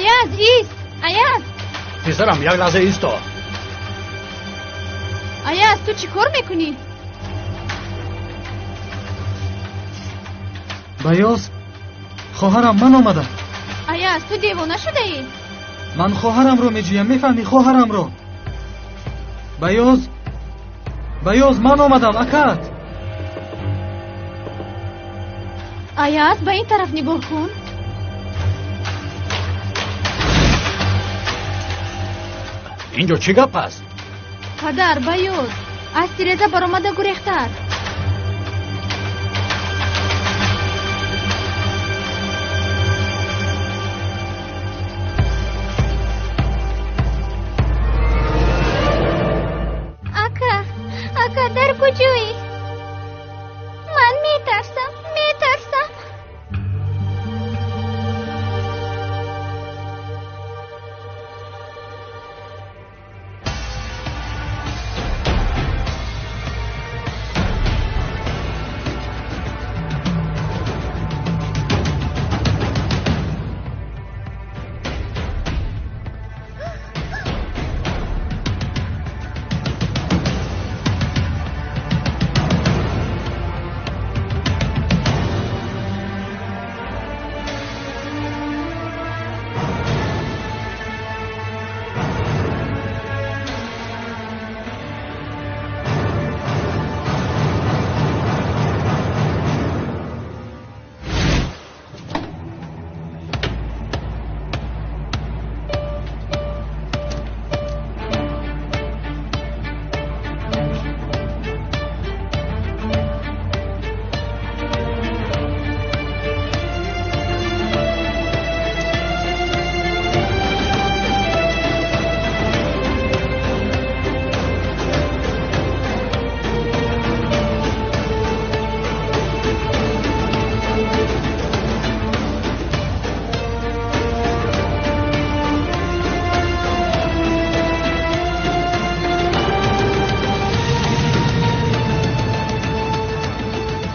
Ayaz ایست. Ayaz پسرم یک لحظه ایستا. Ayaz تو چی کار میکنی؟ بیاز خواهرم من آمدم. Ayaz تو دیوانه شده ای؟ من خواهرم رو میجویم، میفهمی خواهرم رو. بیاز من آمدم اکت. Ayaz به این طرف نگاه کن. اینجا چی گپ است؟ پدر بیاز از تیرزه برآمده گریختر. اکا در کجایی؟ من میترسم.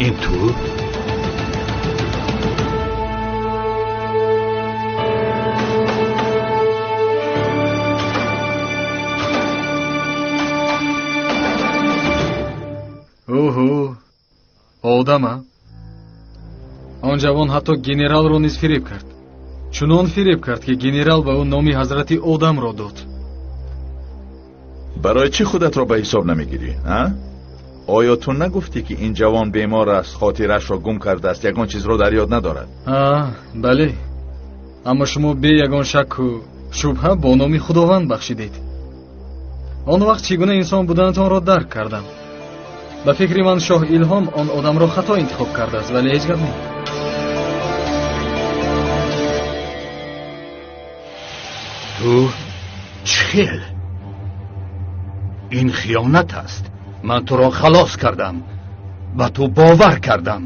این تو؟ اوهو آدم. آن جوان حتی گنرال رو نیز فریب کرد. چنان فریب کرد که گنرال به اون نامی حضرت آدم را داد. برای چی خودت را به حساب نمیگیری؟ آیا تو نگفتی که این جوان بیمار است، خاطرش را گم کرده است، یگان چیز را در یاد ندارد؟ بله، اما شما به یگان شک و شبهه با نام خداوند بخشیدید. آن وقت چگونه انسان بودنتان را درک کردم. به فکر من شاه الهام آن آدم را خطا انتخاب کرده است، ولی هیچ گپ نیست. تو چخیل؟ این خیانت است. من تو را خلاص کردم و تو باور کردم.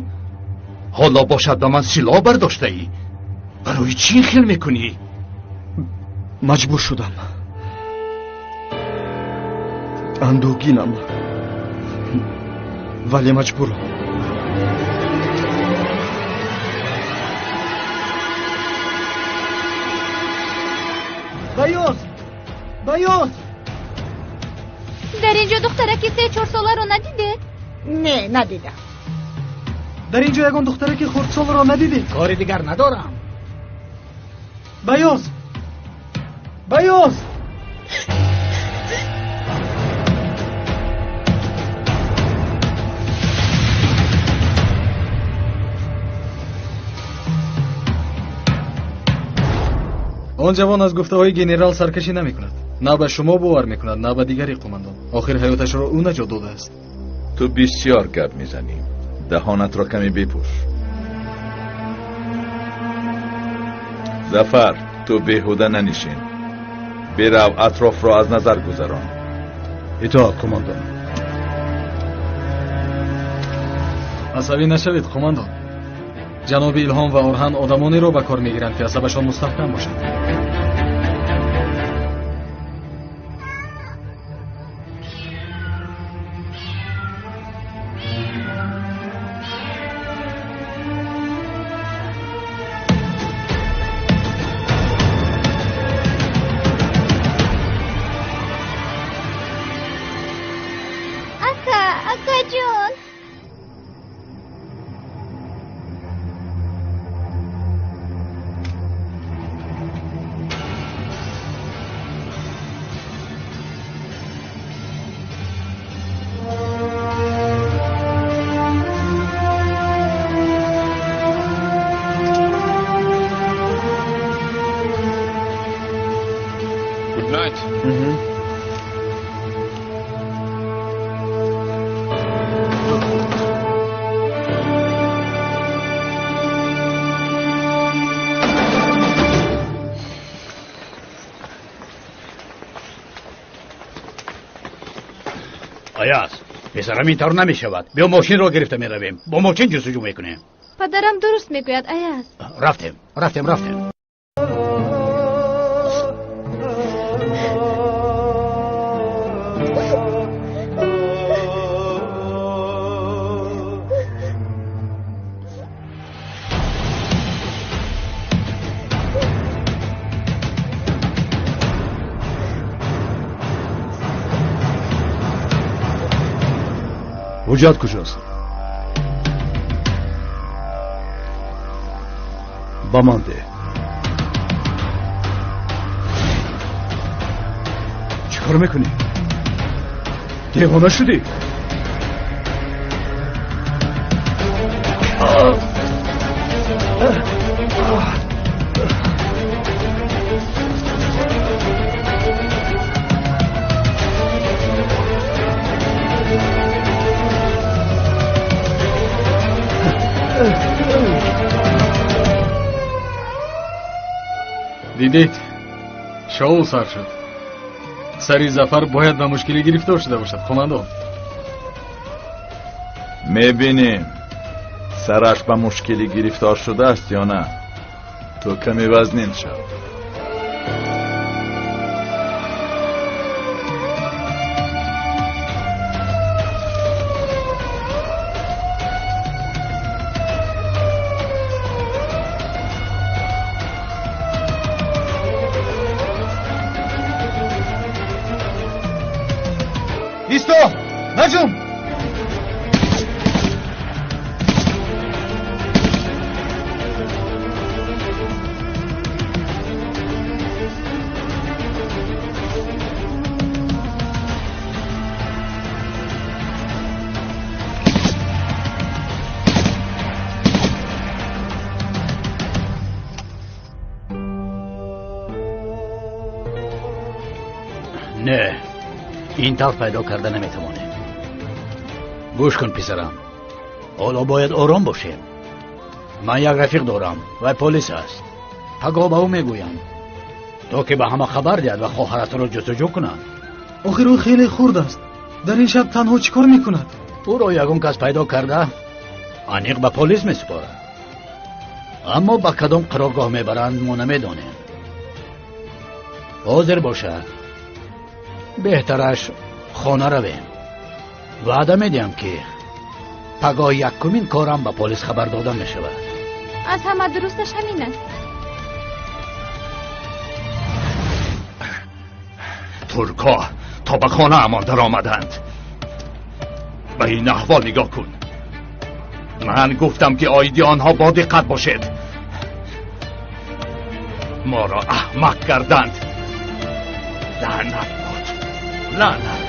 حالا باشد به من سلاح برداشته ای. برای چی این خیل میکنی؟ مجبور شدم. اندوگینم ولی مجبورم. بیاز در اینجا دخترکی 3-4 ساله رو ندیده؟ نه ندیدم. در اینجا یگان دخترکی خردسال را ندیدید؟ کاری دیگر ندارم. بیاز آن جوان از گفته های گنرال سرکشی نمی کند. نه به شما باور می کند نه به دیگری قماندان. آخر حیاتش را او نجات داده است. تو بسیار گپ میزنی. دهانت را کمی بپوش. ظفر، تو بیهوده ننشین. برو اطراف را از نظر گذران. اطاعت قماندان. عصبی نشوید قماندان. جناب الهام و اورهن آدمانی را به کار میگیرند که عصبشان مستحکم باشد. اکا جون. Good night. آیاز پسرم اینطور نمی شود. بیا ماشین رو گرفته می رویم. با ماشین جستجو میکنیم. پدرم درست میگوید ایاز. رفتیم. حجت کجاست؟ با من ده. چیکار میکنی؟ دیوانه شدی؟ دیدید شاو سر شد. سری ظفر باید به مشکلی گرفتار شده باشد قماندان. میبینیم سرش به مشکلی گرفتار شده است یا نه. تو کمی وزنین شو. ایستو نجوم. نه این طور پیدا کرده نمیتوانیم. گوش کن پسرم، حالا باید آرام باشیم. من یک رفیق دارم و پلیس است. پگاه به او میگویم تا که به همه خبر دهد و خواهرت را جستجو کنند. آخر او خیلی خرد است. در این شب تنها چیکار میکند؟ او را یگان کس پیدا کرده انیق به پلیس میسپارد. اما به کدام قرارگاه میبرند ما نمیدانیم. حاضر باشد بهترش خانه رویم. وعده میدیم که پگاه یکمین کارم به پلیس خبر داده می شود. از همه درستش همین است. ترکا تا به خانه امان در آمدند. به این احوال نگاه کن. من گفتم که آیدی آنها با دقت باشد. ما را احمق کردند. لعنت باد، لعنت.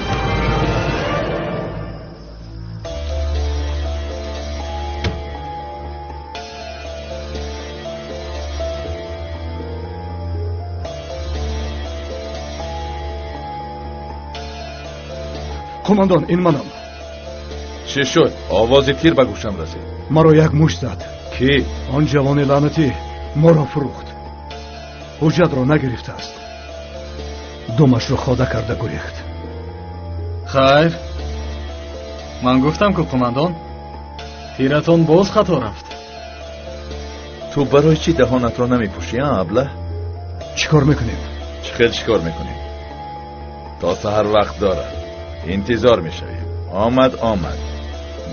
قماندان این منم. چی شد؟ آواز تیر به گوشم رسید. مرا یک مشت زد. کی؟ آن جوان لعنتی ما را فروخت. حجت را نگرفته است. دمش را خاده کرده گریخت. خیر من گفتم که قماندان تیرتون باز خطا رفت. تو برای چی دهانت را نمی پوشی ابله؟ چیکار میکنیم؟ چیکار میکنیم؟ تا سحر وقت داره. انتظار میشویم. آمد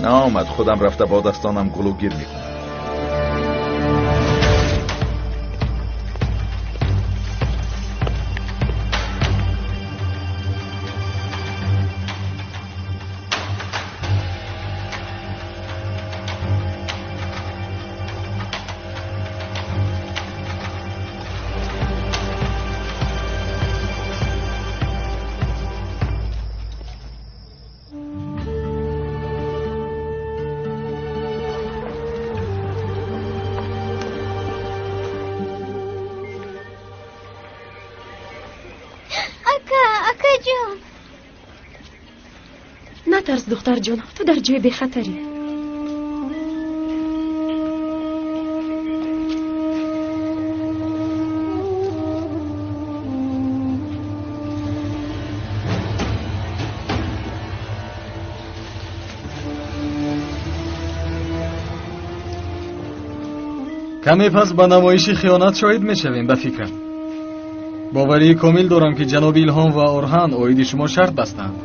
نه آمد خودم رفته با دستانم گلوگیر میکنم. جان. نترس دختر جان، تو در جای بخطری. کمی پس با نمایش خیانت شاهد میشویم به فکرم. باوری کامل دارم که جناب ایلهام و اورهان اوید شما شرط بستند.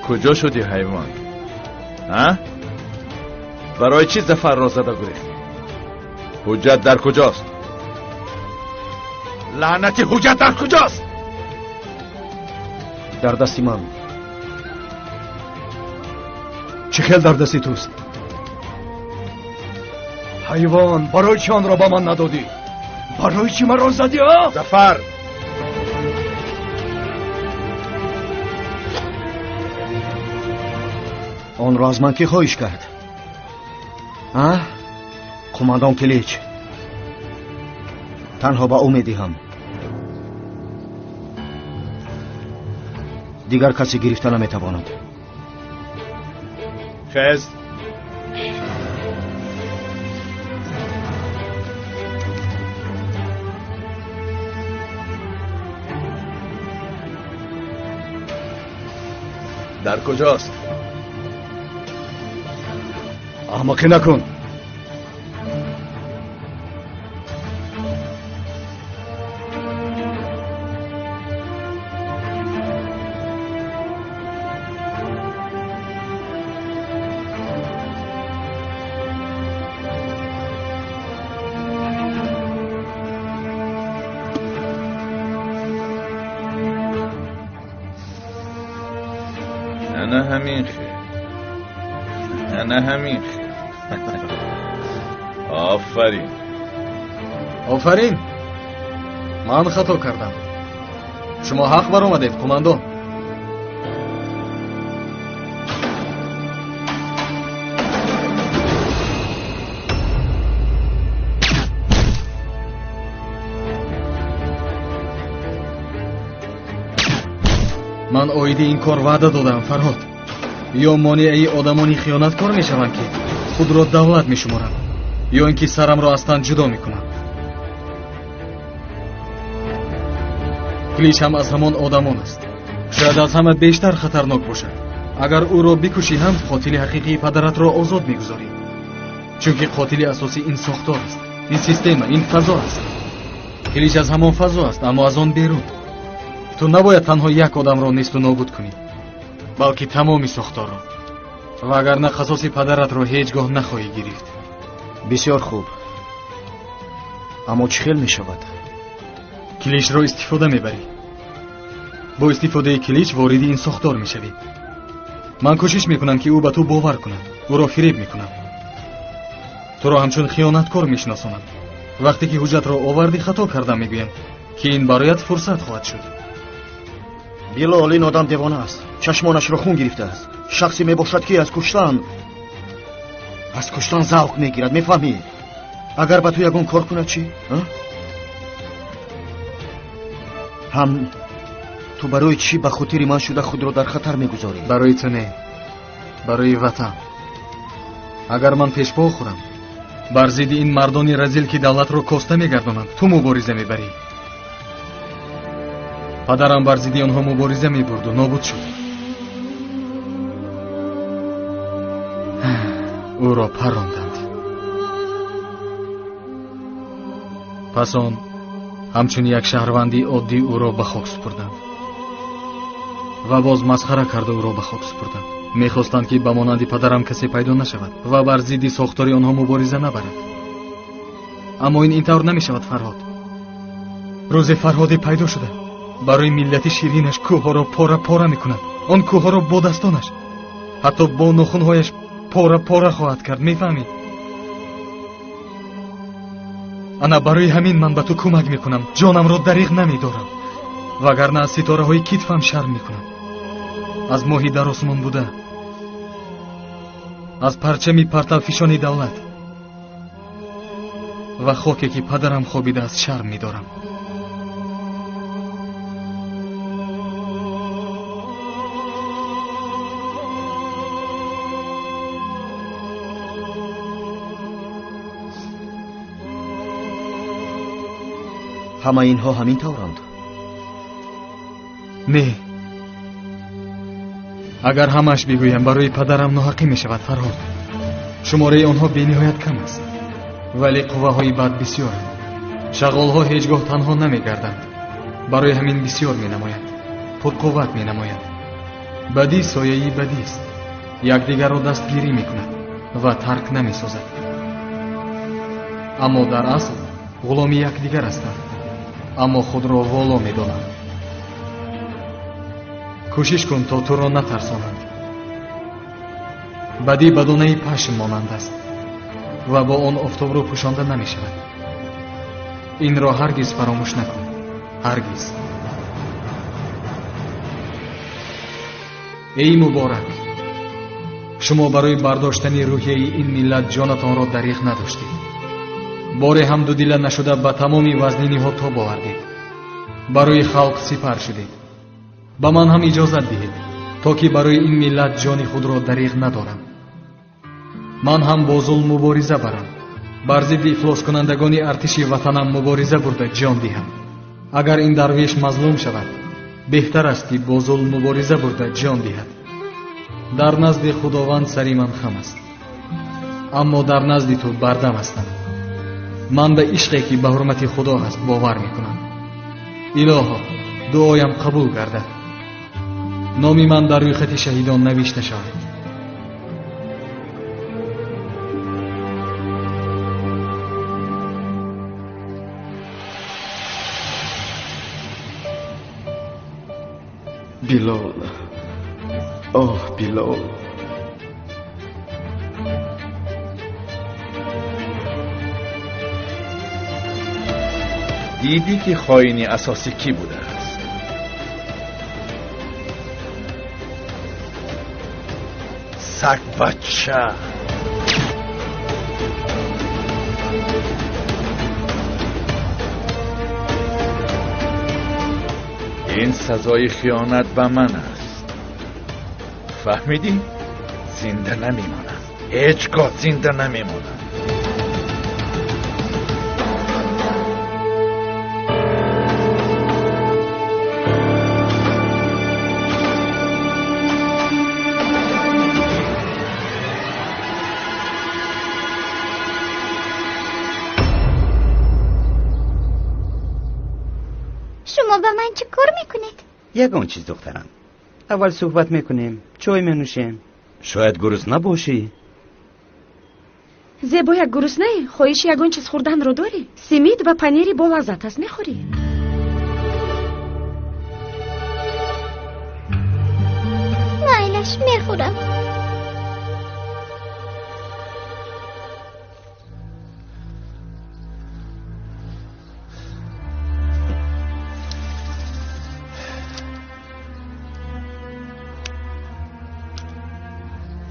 کجا شدی حیوان؟ ها؟ برای چی ظفر را زده گریختی؟ حجت در کجاست؟ لعنتی حجت در کجاست؟ در دستی من. چه خیل در دستی توست؟ حیوان، برای چی آن را با من ندادی؟ برای چی من را زدی ها؟ ظفر! آن را از من کی خواهش کرد؟ قماندان کلیچ. تنها با او میدهم. دیگر کسی گرفته نمیتواند. خز در کجاست؟ احمقی نکن. انا همین خیر. انا همین خیر. آفرین. آفرین. من خطا کردم. شما حق بر آمدید قماندان. من اویدی این کار وعده دادم فرهاد. یا مانعی آدمانی خیانتکار میشوند که خود را دولت میشمارند، یا اینکه سرم را از تن جدا میکنند. کلیچ هم از همان آدمان است. شاید از همه بیشتر خطرناک باشد. اگر او را بکشی هم قاتل حقیقی پدرت را آزاد میگذاری، چون که قاتل اساسی این ساختار است، این سیستم، این فضا است. کلیچ از همان فضا است، اما از آن بیرون. تو نباید تنها یک آدم را نیست و نابود کنی، بلکه تمامی ساختار را. و اگر نه قصاص پدرت را هیچگاه نخواهی گرفت. بسیار خوب. اما چه خیل می شود؟ کلیچ را استفاده میبری. با استفاده کلیچ وارد این ساختار میشوی. من کوشش میکنم که او به تو باور کند. او را فریب میکنم. تو را همچون خیانتکار میشناسانم. وقتی که حجت را آوردی خطا کردم میگویم که این برایت فرصت خواهد شد. بیلال این آدم دیوانه است. چشمانش را خون گرفته است. شخصی میباشد که از کشتن ذوق میگیرد. میفهمی؟ اگر به تو یگون کار کند چی؟ هم تو برای چی به خاطر من شده خود را در خطر میگذاری؟ برای تو نه، برای وطن. اگر من پیش پا خورم بر ضد این مردان رذیل که دولت را کاسته میگردانند، تو مبارزه میبری. پدرم بر ضد آنها مبارزه میبرد و نابود شد. او را پراندند. پس آن ҳамчун як шаҳрванди оддӣ ӯро ба хок супурданд ва боз масхара карда ӯро ба хок супурданд. мехостанд ки ба монанди падарам касе пайдо нашавад ва бар зидди сохтори онҳо мубориза набарад. аммо ин тавр намешавад. Фарҳод, рӯзе Фарҳоде пайдо шуда, барои миллати ширинаш кӯҳҳоро пора пора мекунад. он кӯҳҳоро бо дастонаш, ҳатто бо нохунҳояш пора пора хоҳад кард. мефаҳмӣ? ана барои ҳамин ман ба ту кӯмак мекунам. ҷонамро дариғ намедорам, вагарна аз ситораҳои китфам шарм мекунам. аз моҳи дар осмон буда, аз парчами партавфишони давлат ва хоке ки падарам хобидааст шарм медорам. ҳама инҳо ҳамин тавранд? не, агар ҳамааш бигӯям барои падарам ноҳақӣ мешавад. Фарҳод, шумораи онҳо бениҳоят кам аст, вале қувваҳои бад бисёранд. шағолҳо ҳеҷ гоҳ танҳо намегарданд, барои ҳамин бисёр менамоянд, пурқувват менамоянд. бадӣ сояи бадист, якдигарро дастгирӣ мекунад ва тарк намесозад. аммо дар асл ғуломи якдигар ҳастанд, аммо худро воло медонанд. кӯшиш кун то туро натарсонанд. бадӣ ба донаи пашм монанд аст ва бо он офтобро пӯшонда намешавад. инро ҳаргиз фаромӯш накун. ҳаргиз. эй муборак, шумо барои бардоштани рӯҳияи ин миллат ҷонатонро дариғ надоштед. боре ҳам дудила нашуда ба тамоми вазни ниҳод тоб овардед. барои халқ сипар шудед. ба ман ҳам иҷозат диҳед, то ки барои ин миллат ҷони худро дариғ надорам. ман ҳам бо зулм мубориза барам. бар зидди ифлоскунандагони артиши ватанам мубориза бурда ҷон диҳам. агар ин дарвеш мазлум шавад, беҳтар аст ки бо зулм мубориза бурда ҷон диҳад. дар назди худованд сари ман хам аст, аммо дар назди ту бардам ҳастам. ман ба ишқе ки ба ҳурмати худо ҳаст бовар мекунам. илоҳо, дуоям қабул гардад. номи ман дар рӯйхати шаҳидон навишта шавад. Bilal, oh Bilal. دیدی که خائنی اساسی کی بوده است؟ سگ بچه. این سزای خیانت به من است. فهمیدی؟ زنده نمیمانم. هیچگاه زنده نمیمانم. شما با من چه کار میکنید؟ یگان چیز دخترم، اول صحبت میکنیم، چای منوشیم. شاید گرسنه نباشی؟ زیبا یک گرسنه خواهش یگان چیز خوردن رو داری؟ سیمید و پنیری با لذت است، میخوری؟ نایلش میخورم.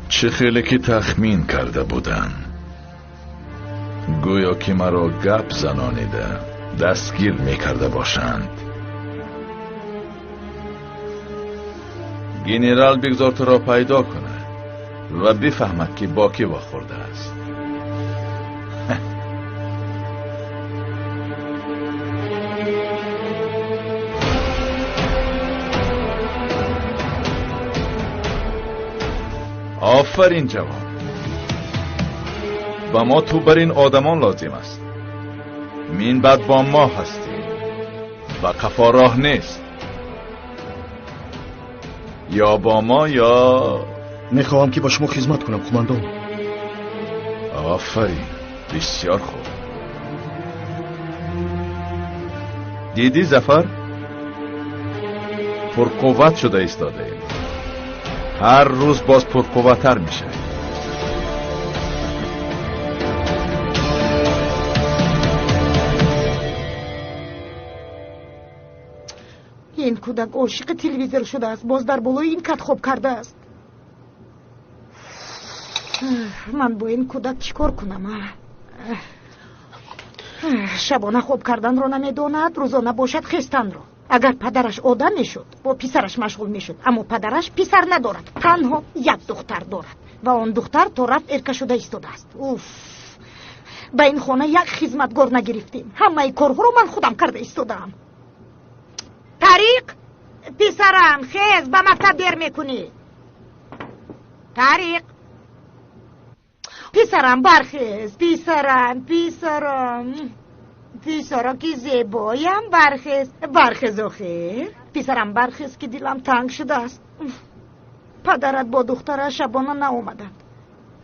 چه خیلی که تخمین کرده بودن، گویا که مرا گپ زنانیده دستگیر میکرده باشند. گنرال بگذار تو را پیدا کنه و بفهمد که با کی واخورده است. آفرین جوان، با ما تو بر این آدمان لازم است. من بعد با ما هستی. و قفا راه نیست. یا با ما یا میخواهم که با شما خدمت کنم قماندان. آفرین، بسیار خوب. دیدی ظفر؟ پرقوت شده ایستاده ایم. هر روز باز پرقوت‌تر میشه. این کودک عاشق تلویزیون شده است. باز در بالای این کت خواب کرده است. من با این کودک چیکار کنم؟ شبانه خواب کردن رو نمیداند، روزانه باشد خستن رو. اگر پدرش آدم میشد با پسرش مشغول میشد، اما پدرش پسر ندارد، تنها یک دختر دارد و آن دختر تا رفت ارکه شده ایستاده است. اوف، به این خانه یک خدمتگار نگرفتیم. همه کارها رو من خودم کرده ایستادم. طریق، پسرم خیز، به مکتب دیر میکنی. طریق، پسرم برخیز. پسرا که زیبایم، برخیز آخیر. پسرم برخیز که دلم تنگ شده است. پدرت با دخترش شبانه ناومدند.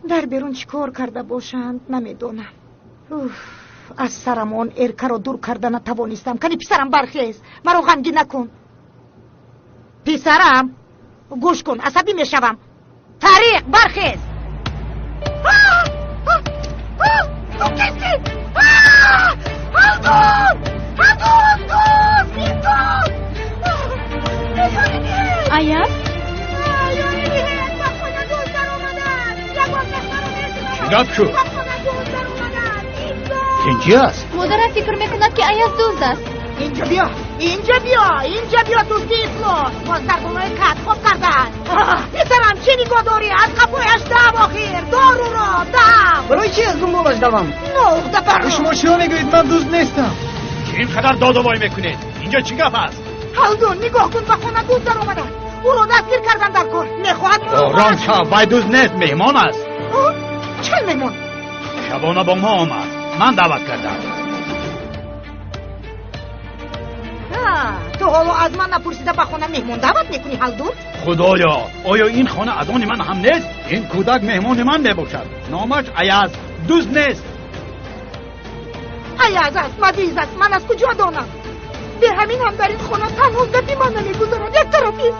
در بیرون چیکار کرده باشند نمیدونم. از سرم آن ارکه را دور کرده نتوانستم. کنی پسرم برخیز، مرا غمگین نکن. پسرم گوش کن، عصبی میشوم. طریق، برخیز. تو کسی؟ Ayaz? گپ شو. این چی است؟ مادرم فکر میکند که Ayaz دزد است. اینجا بیا دوستی اسلام. باز در بالای کت خواب کردن. پسرم چی نگاه داری؟ از قفایش دم آخیر. دارو را دم. برای چی از دنبالش دوام؟ نه دفر. شما چرا میگویید من دوست نیستم؟ چی اینقدر داد و وای میکنید؟ اینجا چی گپ است؟ هلدون نگاه کن، به خانه دوست در آمدن. او را دستگیر کردن در کار. میخواهد رام شاه، وای دوست نیست، مهمان است. چه مهمان؟ شبانه با ما آمد، من دعوت کردم. تو حالا از من نپرسیده به خانه مهمان دعوت میکنی هلدون؟ خدایا، آیا این خانه از آن من هم نیست؟ این کودک مهمان من میباشد. نامش ایاز، دوست نیست. ایاز است، مدیز است، من از کجا دانم؟ به همین هم در این خانه تنها زدی من نمیگذارد. یک طرفی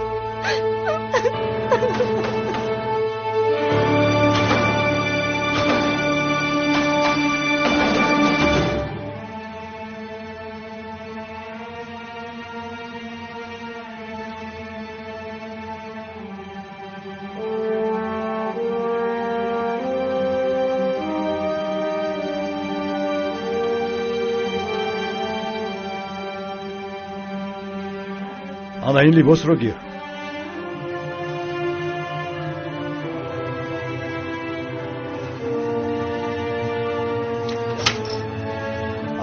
حالا این لباس رو گیر.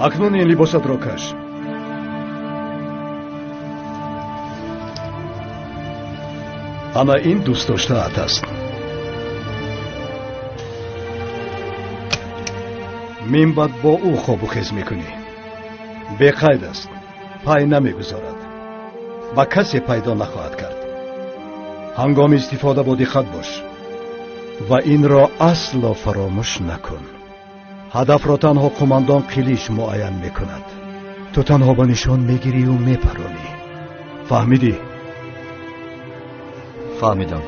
اکنون این لباست رو کش. اما این دوست داشته است. من بعد با او خواب و خیز میکنی. به قید است. پای نمیگذارد و کسی پیدا نخواهد کرد. هنگام استفاده با دقت باش و این را اصلا فراموش نکن. هدف را تنها قماندان قلیش معین میکند. تو تنها با نشان میگیری و میپرانی. فهمیدی؟ فهمیدم.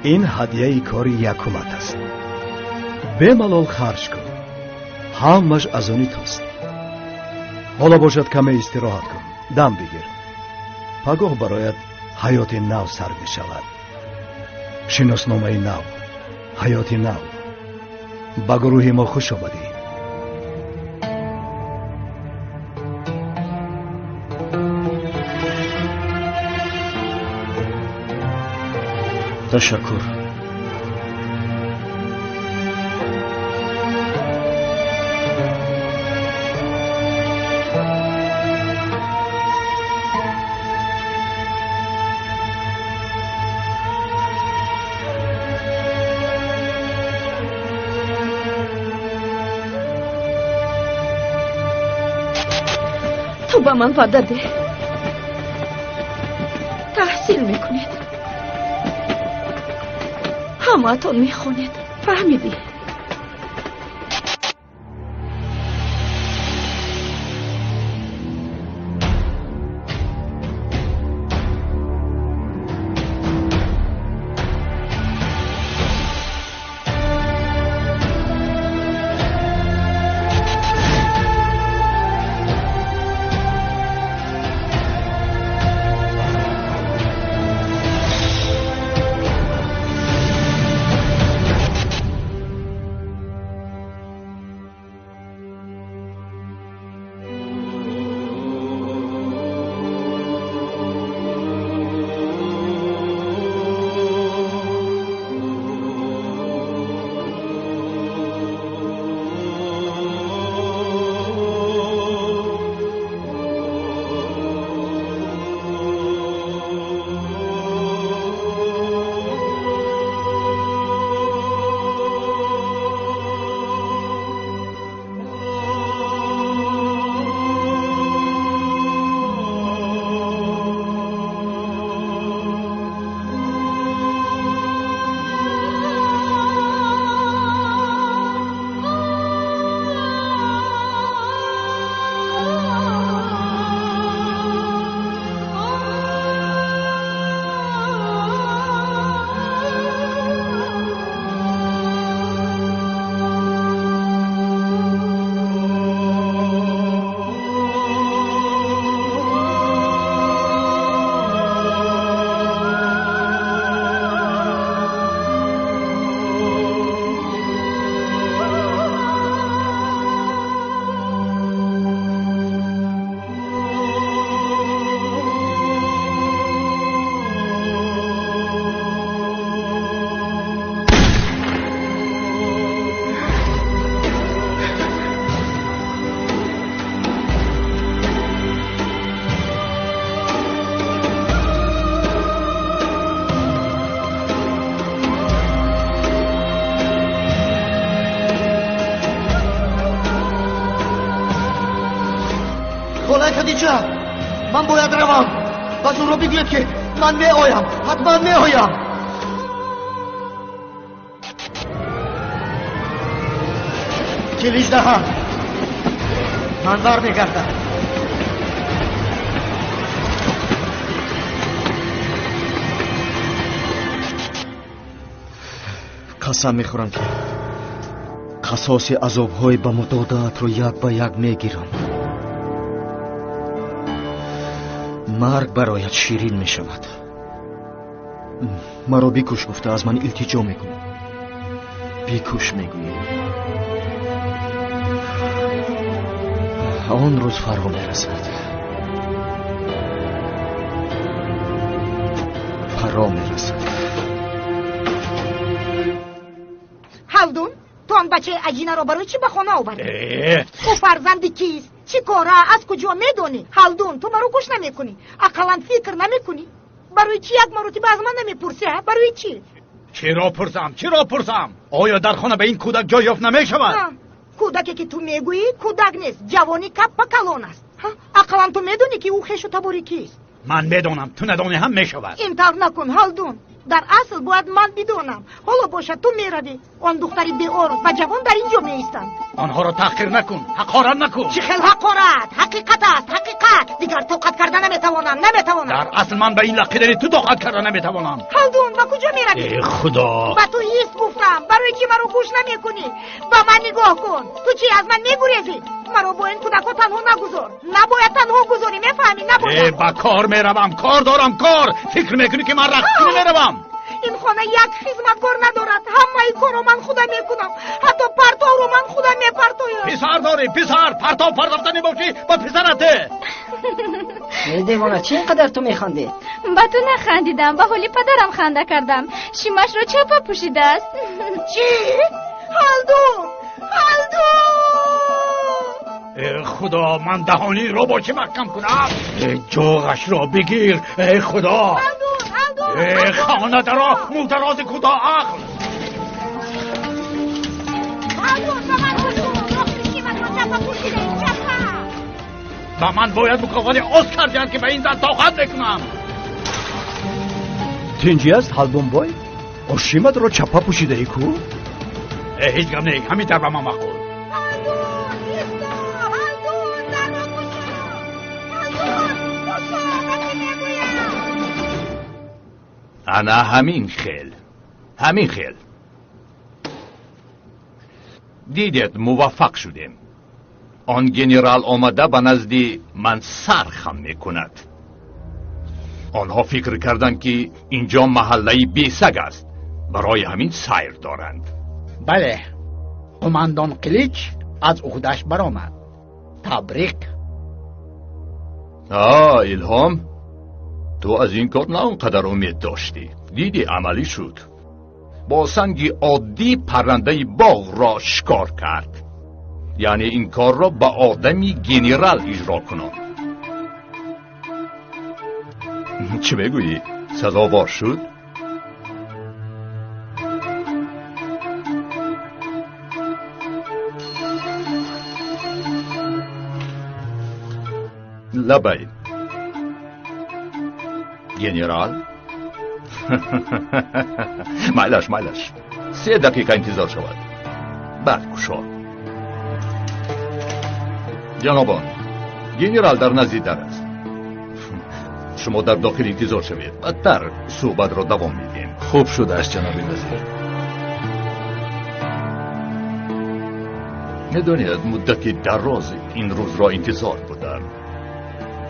این هدیه کاری یکمت است. به ملال خرج کن. همش از آنی توست. حالا باشد کمی استراحت کن. دم بگیر. پگاه برایت حیات نو سر می شود. شناسنامه نو. حیات نو. به گروه ما خوش آمدی. تشکر. تو به من وعده ده تحصیل میکنید همه تون میخونید فهمیدی؟ خدیجه من باید روم بس اون رو بگوید که من می آیم حتما می آیم کلیج دهم من بر میگردم قسم میخورم که قصاص عذاب‌های به مدادات رو یک به یک میگیرم مرگ برایت شیرین می شود مرا بیکوش گفته از من التجا میکنی بیکوش میگویی آن روز فرا میرسد فرا میرسد هلدون تو آن بچه عجینه را برای چی به خانه آوردی؟ او فرزندی کیست؟ چی کاره از کجا میدونی؟ هلدون تو مرا گوش نمیکنی اقلا فکر نمیکنی برای چی یک مرتبه از من نمیپرسی؟ برای چی؟ چرا پرسم آیا در خانه به این کودک جای یافت نمیشود؟ کودکی که تو میگویی کودک نیست جوانی کپ کلون است اقلا تو میدونی که او خویش و تباری کیست؟ من میدونم تو ندانی هم میشود این طور نکن هلدون در اصل باید من بدونم حالا باشد تو میروی آن دختری بی‌عرف و جوان در اینجا میایستند آنها را تحقیر نکن حقارت نکن چه خیل حقارت حقیقت است حقیقت دیگر طاقت کردن نمیتوانم در اصل من به این لقیدنی تو طاقت کردن نمیتوانم هلدون با کجا میروی ای خدا با تو هیست گفتم برای چی مرا گوش نمیکنی با من نگاه کن تو چی از من میگریزی مرا با این کودکا تنها نگذار نباید تنها گذاری میفهمی نباید با کار میروم کار دارم کار فکر میکنی که من رقصی نمیروم این خانه یک خدمتگار ندارد همه کارو من خودم میکنم حتی پرتو رو من خودم میپرتویم پسر داری پسر پرتو پرداختنی باشی با پسرته دیوانه چی اینقدر تو میخندی؟ با تو نخندیدم با حالی پدرم خنده کردم شیمش رو چپا پوشیده است چی؟ هلدون ای خدا من دهانی رو با چه محکم کنم ای جوغش را بگیر ای خدا ای خانه درا مودراز کدا عقل و من باید مقابل اسکار جان که به این زن طاقت بکنم. تینجی است حالبومبای؟ آشیمت رو چپا پوشیده ای کو؟ هیچ گم نه، همین در به ما مخور. انا همین خیل دیدید موفق شدیم. آن گنرال آمده به نزدی من سرخم میکند. آنها فکر کردند که اینجا محله بیسگ است، برای همین سیر دارند. بله، قماندان قلیچ از عهده‌اش برآمد. تبریک. الهام، تو از این کار نه اونقدر امید داشتی. دیدی عملی شد. با سنگ عادی پرنده باغ را شکار کرد. یعنی این کار را با آدمی گنرال اجرا کنم. چه بگویی؟ سزاوار شد؟ لبای گنرال مایلش 3 دقیقه انتظار شود، بعد گشاد. جنابان، گنرال در نزدیک در است. شما در داخل انتظار شوید، بعدتر صحبت را دوام میدیم. خوب شده است جناب وزیر. میدانید مدتی دراز این روز را انتظار بودم.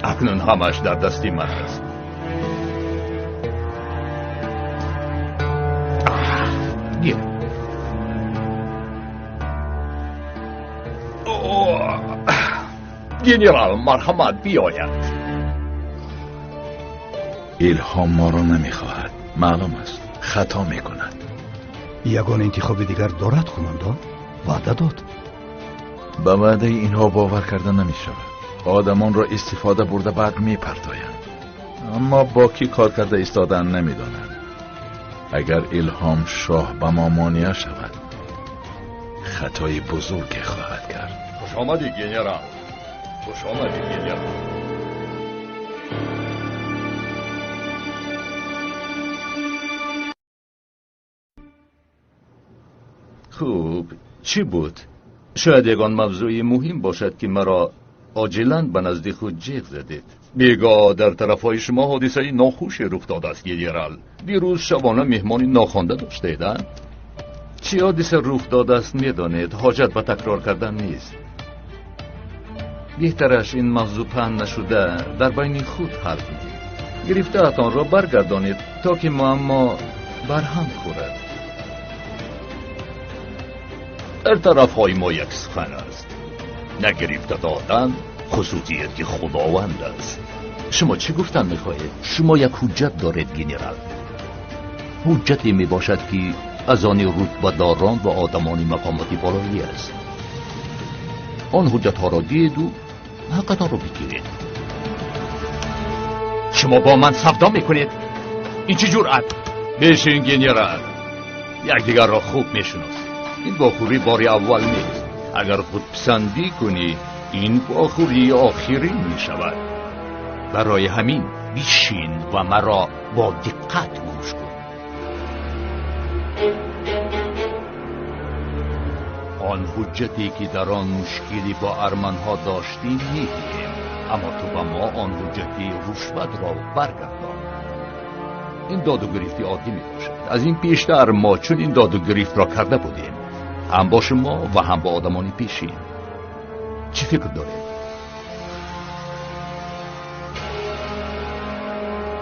اکنون همش در دستی من است. گنرال مرحمت بیاید. الهام ما را نمیخواهد، معلوم است خطا میکند. یگان انتخاب دیگر دارد قماندان؟ وعده داد. به وعده اینها باور کرده نمیشود. آدمان را استفاده برده بعد میپرتایند، اما با کی کار کرده ایستادن نمیدانند. اگر الهام شاه به ما مانع شود خطای بزرگی خواهد کرد. خوش آمدی گنرال. خوش آمدی گنرال. خوب، چی بود؟ شاید یگان موضوعی مهم باشد که مرا عاجلاً به نزد خود جیغ زدید. بیگاه در طرفهای شما حادثه ناخوشی رخ داده است گنرال. دیروز شبانه مهمانی ناخوانده داشتیدند. چی حادثه رخ داده است میدانید، حاجت به تکرار کردن نیست. بهترش این موضوع پهن نشده در بین خود حل کنید. گرفته‌تان را برگردانید تا که معما برهم خورد. در طرفهای ما یک سخن است: نگرفته دادن خصوصیت که خداوند است. شما چی گفتن میخواهید؟ شما یک حجت دارید گنرال. حجتی میباشد که از آن رتبه داران و آدمان مقامات بالایی است. آن حجت ها را دید و حقیقت را بگیرید. شما با من سودا میکنید؟ این چه جرأت؟ بشین گنرال، یکدیگر را خوب میشناسید. این باخوری باری اول نیست. اگر خود پسندی کنی این باخوری آخری می شود. برای همین بشین و مرا با دقت گوش کن. آن حجتی که در آن مشکلی با ارمنها داشتیم میگیم، اما تو به ما آن حجتی رشوت را برگردان. این داد و گرفتی عادی می باشد. از این پیشتر ما چون این داد و گرفت را کرده بودیم، هم با شما و هم با آدمانی پیشین. چی فکر دارید؟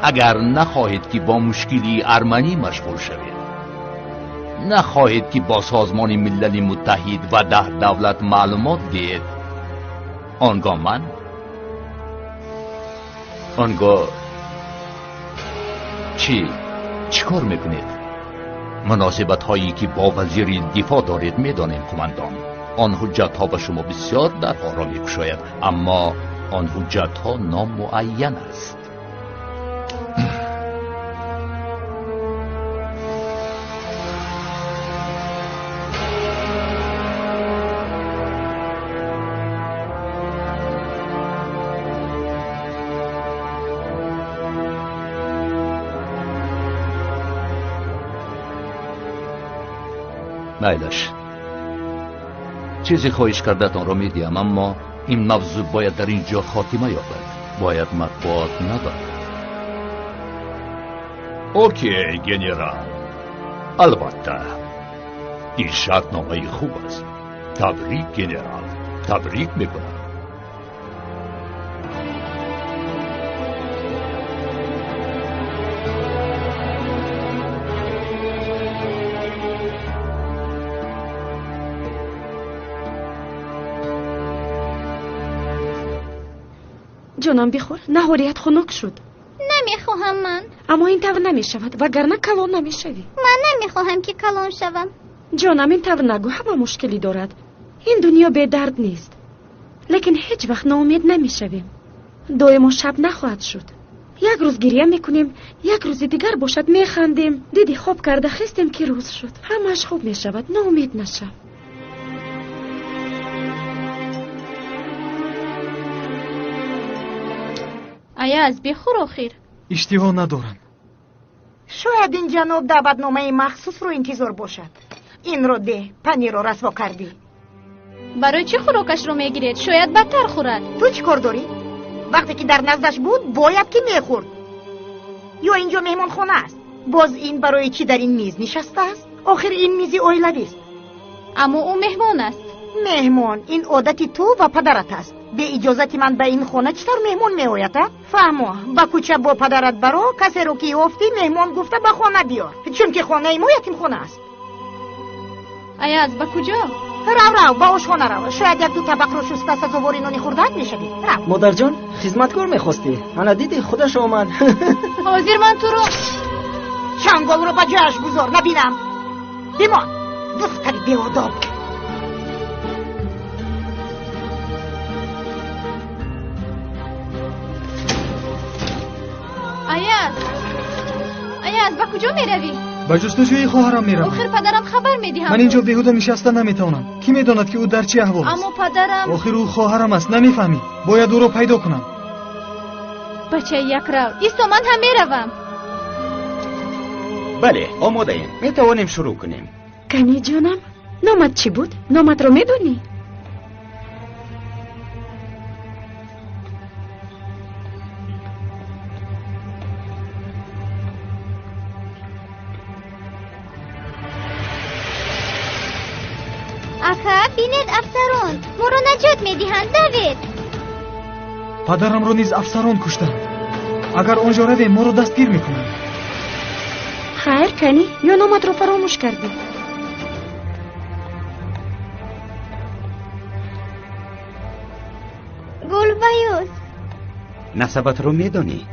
اگر نخواهید که با مشکلی ارمنی مشغول شوید، نخواهید که با سازمان ملل متحد و 10 دولت معلومات دهید، آنگاه چی کار میکنید؟ مناسبت هایی که با وزیر دفاع دارید میدانیم قماندان. آن حجت ها به شما بسیار درها را میگشاید، اما آن حجت ها نامعین است. میلش چیزی خواهش کردتان را میدیم، اما این موضوع باید در اینجا خاتمه یابد. باید مطبوعات ندارد. اوکی گنرال، البته این شرطنامه خوب است. تبریک گنرال، تبریک میکنم. جانم بخور. نهاریت خنک شد. نمیخواهم من. اما این طور نمیشود وگرنه کلان نمیشوی. من نمیخواهم که کلان شوم. جانم این طور نگو، همه مشکلی دارد. این دنیا به درد نیست، لیکن هیچ وقت ناامید نمیشویم. دائم شب نخواهد شد. یک روز گریه میکنیم، یک روز دیگر باشد میخندیم. دیدی خوب کرده خستیم که روز شد. همش خوب میشود، ناامید نشو. ایاز بخور آخر. اشتها ندارم. شاید این جناب دعوتنامه مخصوص رو انتظار باشد. این رو ده، پنیر رو رسوا کردی. برای چی خوراکش رو میگیرید؟ شاید بدتر خورد. تو چی کار داری؟ وقتی که در نزدش بود باید که میخورد. یا اینجا مهمان خانه است. باز این برای چی در این میز نشسته است؟ آخر این میزی اویلوی است. اما او مهمان است. مهمان این عادت تو و پدرت است. به اجازت من به این خانه چطور مهمان میآید؟ فهمو با کوچه با پدرت برو، کسی رو که افتی مهمان گفته به خانه بیار، چون که خانه ما یتیم خانه است. ایاز با کجا؟ رو با آشخانه رو. شاید یک دو طبق رو شسته سزاواری نانی خوردت میشوی. رو. مادر جان خدمتگار میخواستی؟ انا دیدی خودش آمد. حاضر من تو رو چنگال رو با جاش گذار نبینم. بیمان دختر بیاداب. ایاز با کجا میروی؟ به جستجوی خواهرم میرم. آخر پدرم خبر میدهم. من اینجا بیهوده نشسته نمیتونم. کی میداند که او در چه احوال است؟ اما پدرم. آخر او خواهرم است، نمیفهمی؟ باید او را پیدا کنم. بچه یک رو ایستا، من هم میروم. بله آماده ایم، میتوانیم شروع کنیم. کنی جانم، نامت چی بود؟ نامت رو میدونی؟ آخه بینید افسران ما را نجات میدهند. دوید پدرم رو نیز افسران کشتند. اگر آنجا رویم ما رو دستگیر میکنند. خیر کنی یا نامت رو فراموش کردی؟ گلبایوز. نسبت رو میدونی؟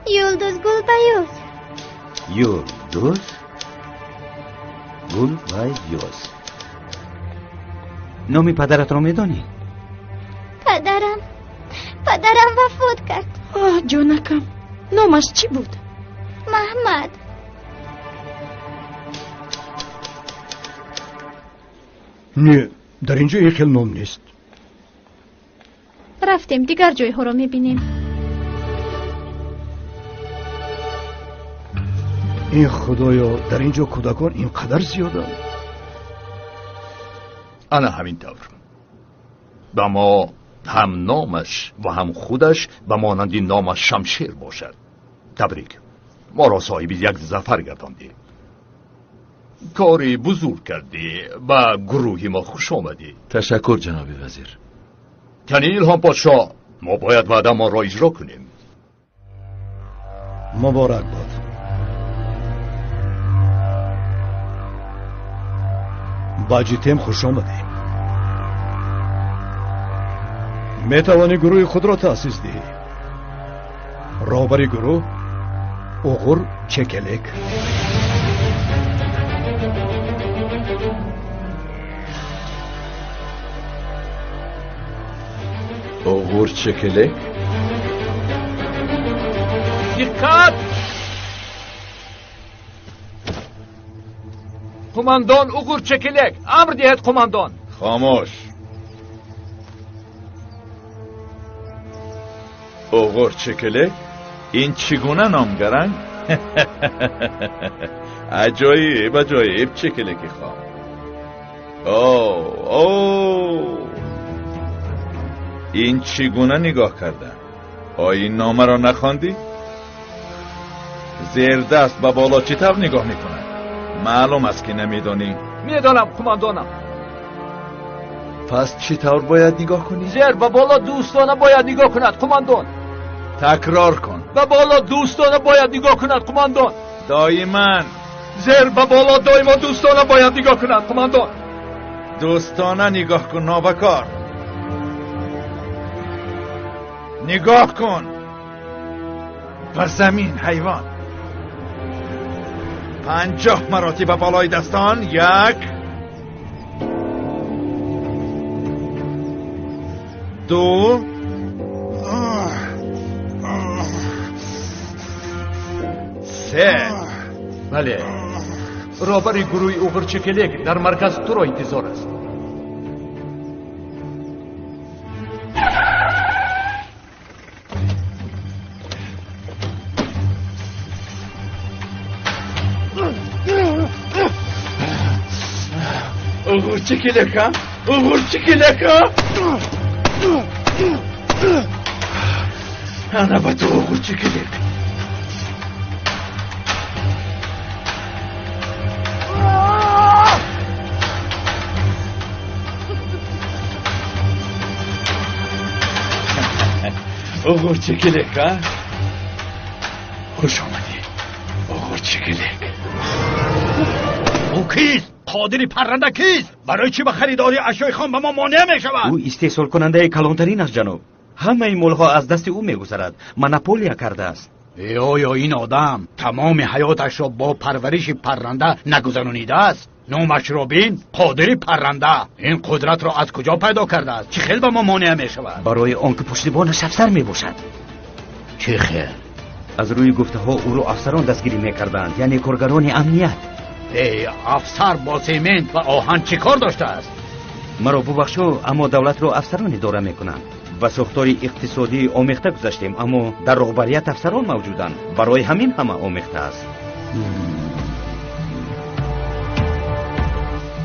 یلدوز گلبایوز. یلدوز گلبایوز. نامی پدرت رو میدونی؟ پدرم وفات کرد. آه جونکم، نامش چی بود؟ محمد. نه در اینجا این خیلی نام نیست. رفتیم دیگر جای ها رو میبینیم. این خدایا در اینجا کودکان اینقدر زیادند. انا همین طور. به ما هم نامش و هم خودش به مانند نامش شمشیر باشد. تبریک، ما را صاحب یک ظفر گرداندی. کاری بزرگ کردی، به گروهی ما خوش آمدی. تشکر جناب وزیر. کنی الهام پادشاه، ما باید وعده ما را اجرا کنیم. مبارک باد. با جیتم خوش آمدی. میتوانی گروه خود را تأسیس دهی. رهبر گروه اوغور چکلک. اوغور چکلک؟ دقت! قماندان اوغور چکلک، امر دهد قماندان. خاموش. اوغور چکلک؟ این چگونه نامگرند؟ عجایب چه کلکی خواه. اوه این چگونه نگاه کردن؟ آیا این نامه را نخواندی؟ زیر دست به بالا چطور نگاه میکنن؟ معلوم است که نمیدانی. میدانم قماندانم. پس چطور باید نگاه کنی؟ زیر به بالا دوستانه باید نگاه کند قماندان. تکرار کن. به بالا دوستانه باید نگاه کند قماندان. دائما. زیر به بالا دائما دوستانه باید نگاه کند قماندان. دوستانه نگاه کن نابکار. نگاه کن بر زمین حیوان. 50 مراتب بالای دستان. 1 2 3. بله رهبر گروه اوغرچکلک در مرکز تو را انتظار است. اوغرچکلک انا با تو اوغرچکلک. اوغرچکلک خوش آمدی اوغرچکلک. او کیست؟ قادری پرنده کیست؟ برای چی به خریداری اشیای خام به ما مانع می شود؟ او استحصال کننده کلانترین است جناب. همه این ملها از دست او میگذرد. مناپولیا کرده است. یا این آدم تمام حیاتش را با پرورش پرنده نگذرانیده است. نامش را بین، قادری پرنده. این قدرت را از کجا پیدا کرده است؟ چه خیل به ما مانع می شود؟ برای آنکه پشتیبانش افسر می باشد. چه خیل؟ از روی گفته ها او را افسران دستگیری می کردند، یعنی کارگران امنیت. ای افسر با سیمنت و آهن چی کار داشته است؟ مرا ببخشو، اما دولت را افسران اداره میکنند. و ساختار اقتصادی آمیخته گذاشتیم، اما در رهبریت افسران موجودند. برای همین همه آمیخته است.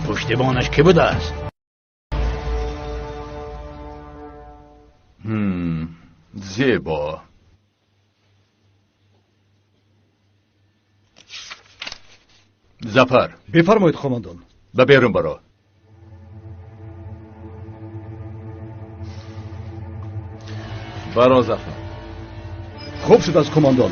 پشتیبانش کی بوده است؟ زیبا. زفر بفرمایید قماندان. بیرون برو. برو زفر. خوب شد از قماندان.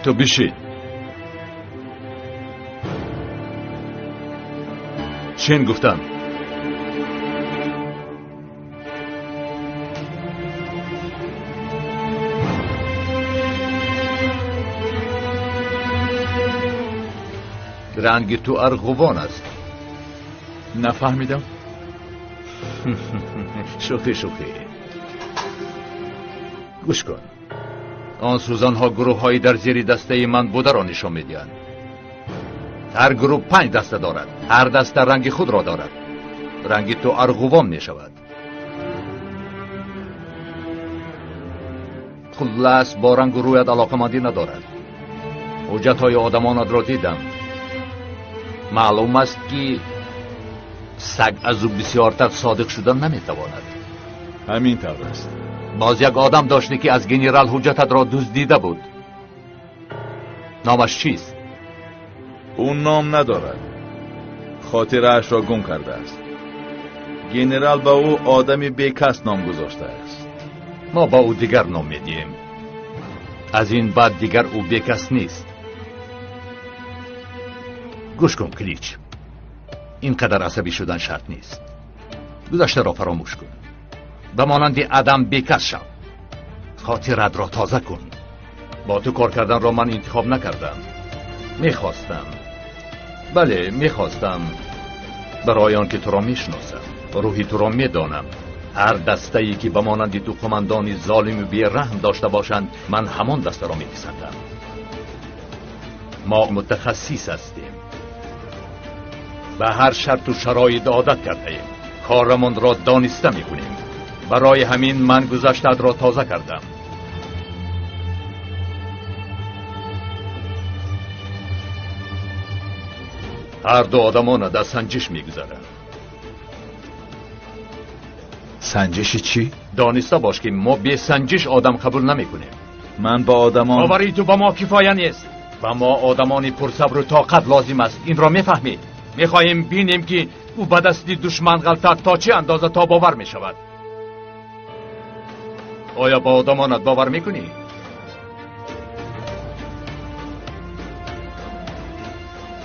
تو بشید. چین گفتم. رنگ تو ارغوان است. نفهمیدم. شوخی گوش کن. آن سوزان ها گروه های در زیر دسته من بوده را نشان میدهند. هر گروه 5 دسته دارد. هر دسته رنگ خود را دارد. رنگ تو ارغوان می شود. خلاص با رنگ رویت علاقمندی ندارد. حجت های آدمانت را دیدم. معلوم است که سگ از او بسیارتر صادق شدن نمیتواند. همین طور است. باز یک آدم داشتی که از گنرال حجتت را دزدیده بود. نامش چیست؟ اون نام ندارد. خاطره‌اش را گم کرده است. گنرال با او آدمی بیکس نام گذاشته است. ما با او دیگر نام میدیم. از این بعد دیگر او بیکس نیست. گوش کن کلیچ. اینقدر عصبی شدن شرط نیست. گذشته را فراموش کن. به مانند آدم بیکس شو. خاطرت را تازه کن. با تو کار کردن را من انتخاب نکردم. میخواستم برای آن که تو را میشناسم، روحی تو را میدانم. هر دسته ای که به مانند تو قماندانی ظالم و بی‌رحم داشته باشند، من همان دسته را میپسندم. ما متخصص هستیم. به هر شرط و شرایط عادت کرده ایم. کارمان را دانسته میکنیم. برای همین من گذشتت را تازه کردم. هر دو آدمان در سنجش میگذارن. سنجش چی؟ دانسته باش که ما به سنجش آدم قبول نمیکنیم. من با آدمان باوری تو با ما کفایه نیست. و ما آدمان پرصبر و طاقت لازم است. این را میفهمید. میخواهیم بینیم که او به دست دشمن غلطد تا چه اندازه تا باور میشود. آیا با آدمانت باور میکنی؟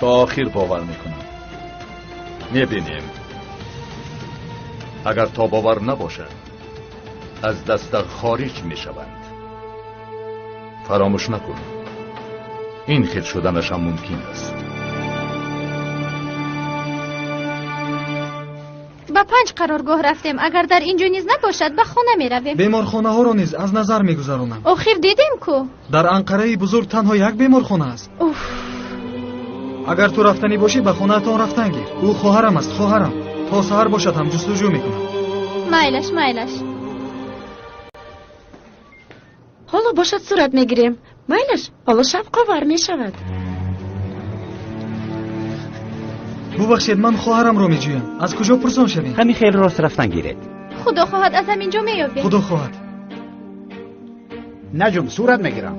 تا آخر باور میکنم. میبینیم. اگر تا باور نباشد از دست خارج میشوند. فراموش نکن. این خیل شدنش هم ممکن است. با 5 قرارگاه رفتیم. اگر در اینجا نیز نباشد به خانه می رویم. بیمارخانه ها رو نیز از نظر می گذارونم. آخر دیدیم کو در انقره بزرگ تنها یک بیمارخانه است. اگر تو رفتنی باشی به خانه تان رفتن گیر. او خواهرم است. خواهرم تا سحر باشد هم جستجو میکنم. میلش حالا باشد صورت میگیریم. میلش حالا شب قوار میشود. ببخشید من خواهرم رو میجویم. از کجا پرسان شویم؟ همین خیلی راست رفتن گیرید. خدا خواهد از همینجا میابیم. خدا خواهد. نجم صورت میگیرم.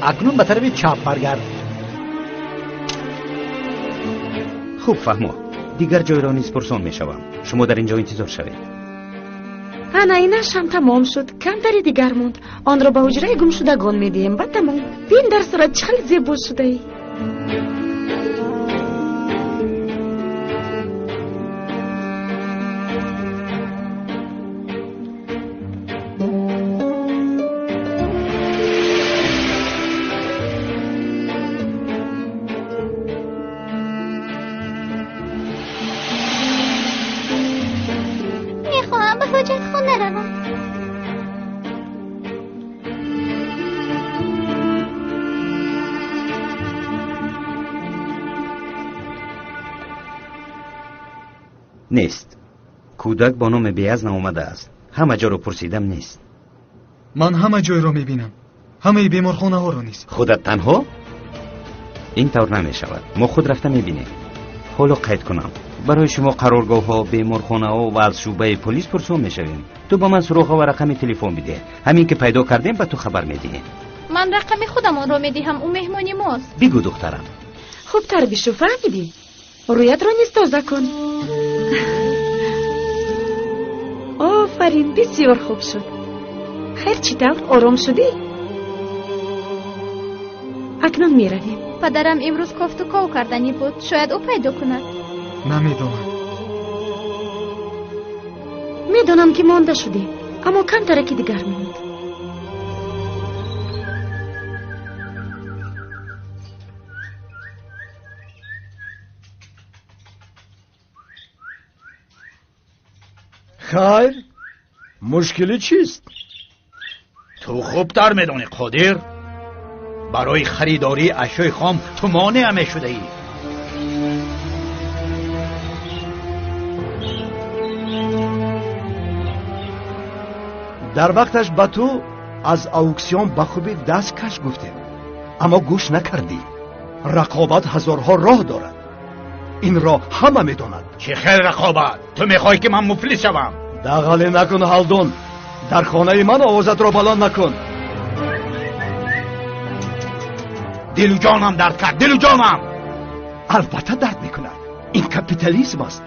اکنون به طرف چپ برگرد. خوب فهمو. دیگر جای را نیز پرسان میشوم. شما در اینجا انتظار شوید. انا اینش هم تمام شد. کمتری دیگر موند. آن را به حجره گم شدگان میدیم. بعد تمام. بین در صورت چقدر زیبا شده ای. نیست. کودک با نام بیازن آمده است. همه جا رو پرسیدم نیست. من همه جای رو میبینم. همه بیمارخانه ها رو نیست. خودت تنها؟ این طور نمی شود. ما خود رفته میبینیم. حالا قید کنم. برای شما قرارگاه ها، بیمارخانه ها و از شعبه پلیس پرسان میشویم. تو با من سراغ و رقم تلفن بده. همین که پیدا کردیم به تو خبر میدیم. من رقم خودم رو میدهم. او مهمانی ماست. بگو دخترم. خوب تر بشو فهمیدی. رویت رو نیست تازه کن. آفرین بسیار خوب شد. خیر چی طور آرام شدی؟ اکنون می رویم. پدرم امروز کافت و کاو کردنی بود. شاید او پیدا کند. نمیدونم. میدونم که مانده شدی. اما کم ترکی دیگر موند. خیر مشکلی چیست؟ تو خوبتر میدونی قادر. برای خریداری اشیاء خام تو مانع می شده ای. در وقتش با تو از اکسیون به خوبی دست کش گفتیم اما گوش نکردی. رقابت هزارها راه دارد. این را همه میداند. چه خیر رقابت؟ تو میخوای که من مفلس شوم؟ دغلی نکن هالدون. در خانه من آوازت را بلند نکن. دل و جانم درد کرد. دل و جانم. البته درد میکند. این کپیتالیسم است.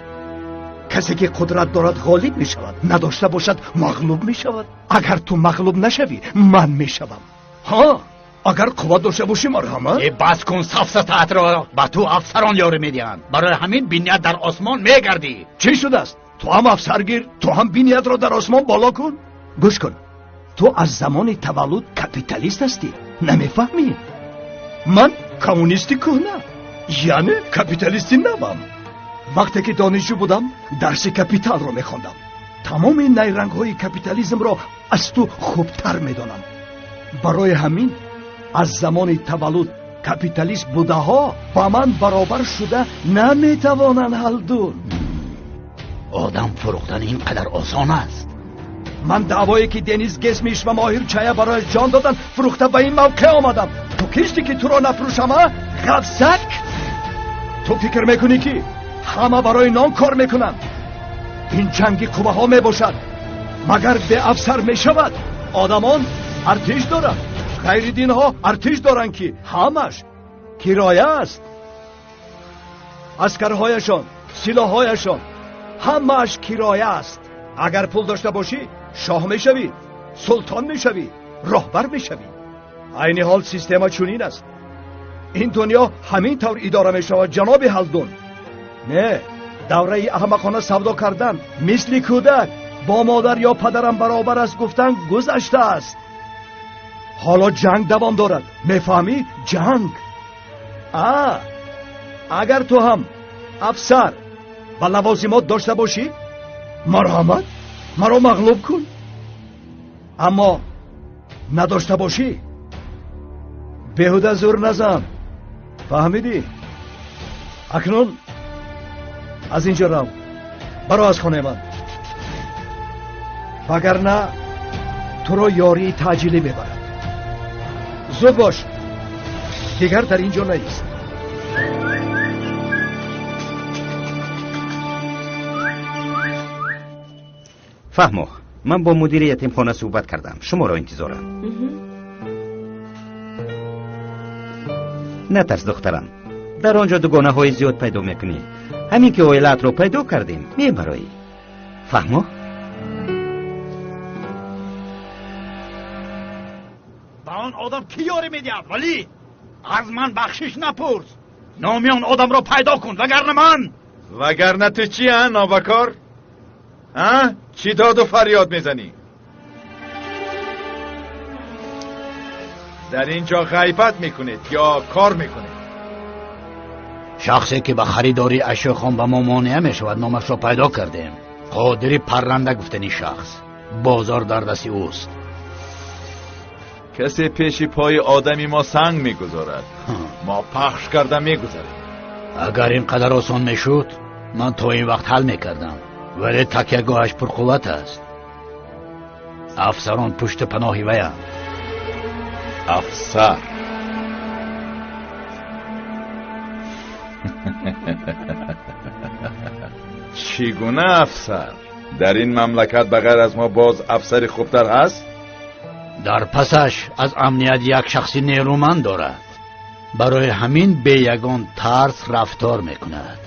کسی که قدرت دارد غالب میشود. نداشته باشد مغلوب میشود. اگر تو مغلوب نشوی من میشوم. ها اگر قوت داشته باشی مرحمت. بس کن سفسطه‌ات را. با تو افسران یاری میدهند. برای همین بینیت در آسمان میگردی. چی شده است؟ تو هم افسرگیر، تو هم بینیت را در آسمان بالا کن. گوش کن. تو از زمان تولد کپیتالیست هستی. نمیفهمی؟ من کمونیستی کهنه. یعنی کپیتالیستی نمم. وقتی که دانشجو بودم درس کپیتال را میخوندم. تمام این نیرنگ های کپیتالیسم را از تو خوبتر میدانم. برای همین از زمان تولد کپیتالیست بوده ها با من برابر شده نمیتوانند حل دون. آدم فروختن اینقدر آسان است؟ من دعوایی که دنیز گسمیش و ماهر چایه برای جان دادن فروخته به این موقع آمدم. تو کشتی که تو را نفروشم غفسک؟ تو فکر میکنی که همه برای نان کار میکنند؟ این جنگی قوه ها میباشد مگر به افسر میشود. آدمان ارتش دارند، غیر دین ها ارتش دارند که همش کرایه است. اسکرهایشان، سلاحهایشان همش کرایه است. اگر پول داشته باشی شاه میشوی، سلطان میشوی، راهبر میشوی. عین حال سیستم چنین است. این دنیا همین طور اداره میشود جناب هلدون. نه، دوره احمقانه سودا کردن مثل کودک با مادر یا پدرم برابر است گفتن گذشته است. حالا جنگ دوام دارد، میفهمی؟ جنگ. اگر تو هم افسر و لوازمات داشته باشی مرحمت مرا مغلوب کن، اما نداشته باشی بیهوده زور نزن. فهمیدی؟ اکنون از اینجا رو برو از خانه من، وگرنه تو رو یاری تعجیلی میبرد. زود باش، دیگر در اینجا نیست. فهمو، من با مدیر یتیمخانه صحبت کردم، شما را انتظارم. نترس دخترم، در آنجا دوگانه های زیاد پیدا میکنی. همین که اویلت رو پیدا کردیم میبرایی. فهمو؟ با آن آدم کی یاری میدید؟ ولی از من بخشش نپرس. نامی آن آدم را پیدا کن، وگرنه تو چی نابکار؟ چی داد و فریاد میزنی؟ در اینجا غیبت میکنید یا کار میکنید؟ شخصی که به خریداری اشیاء خان به ما مانع میشود نامش را پیدا کردیم. قادری پرنده گفتنی شخص. بازار در دست اوست. کسی پیشی پای آدمی ما سنگ میگذارد، ما پخش کرده میگذاریم. اگر اینقدر آسان میشد من تا این وقت حل میکردم، ولی تکیه‌گاهش پرقوت است. افسران پشت پناهی وی. افسر؟ چگونه افسر؟ در این مملکت بغیر از ما باز افسر خوبتر هست؟ در پسش از امنیت یک شخصی نیرومند دارد. برای همین به یگان ترس رفتار میکند.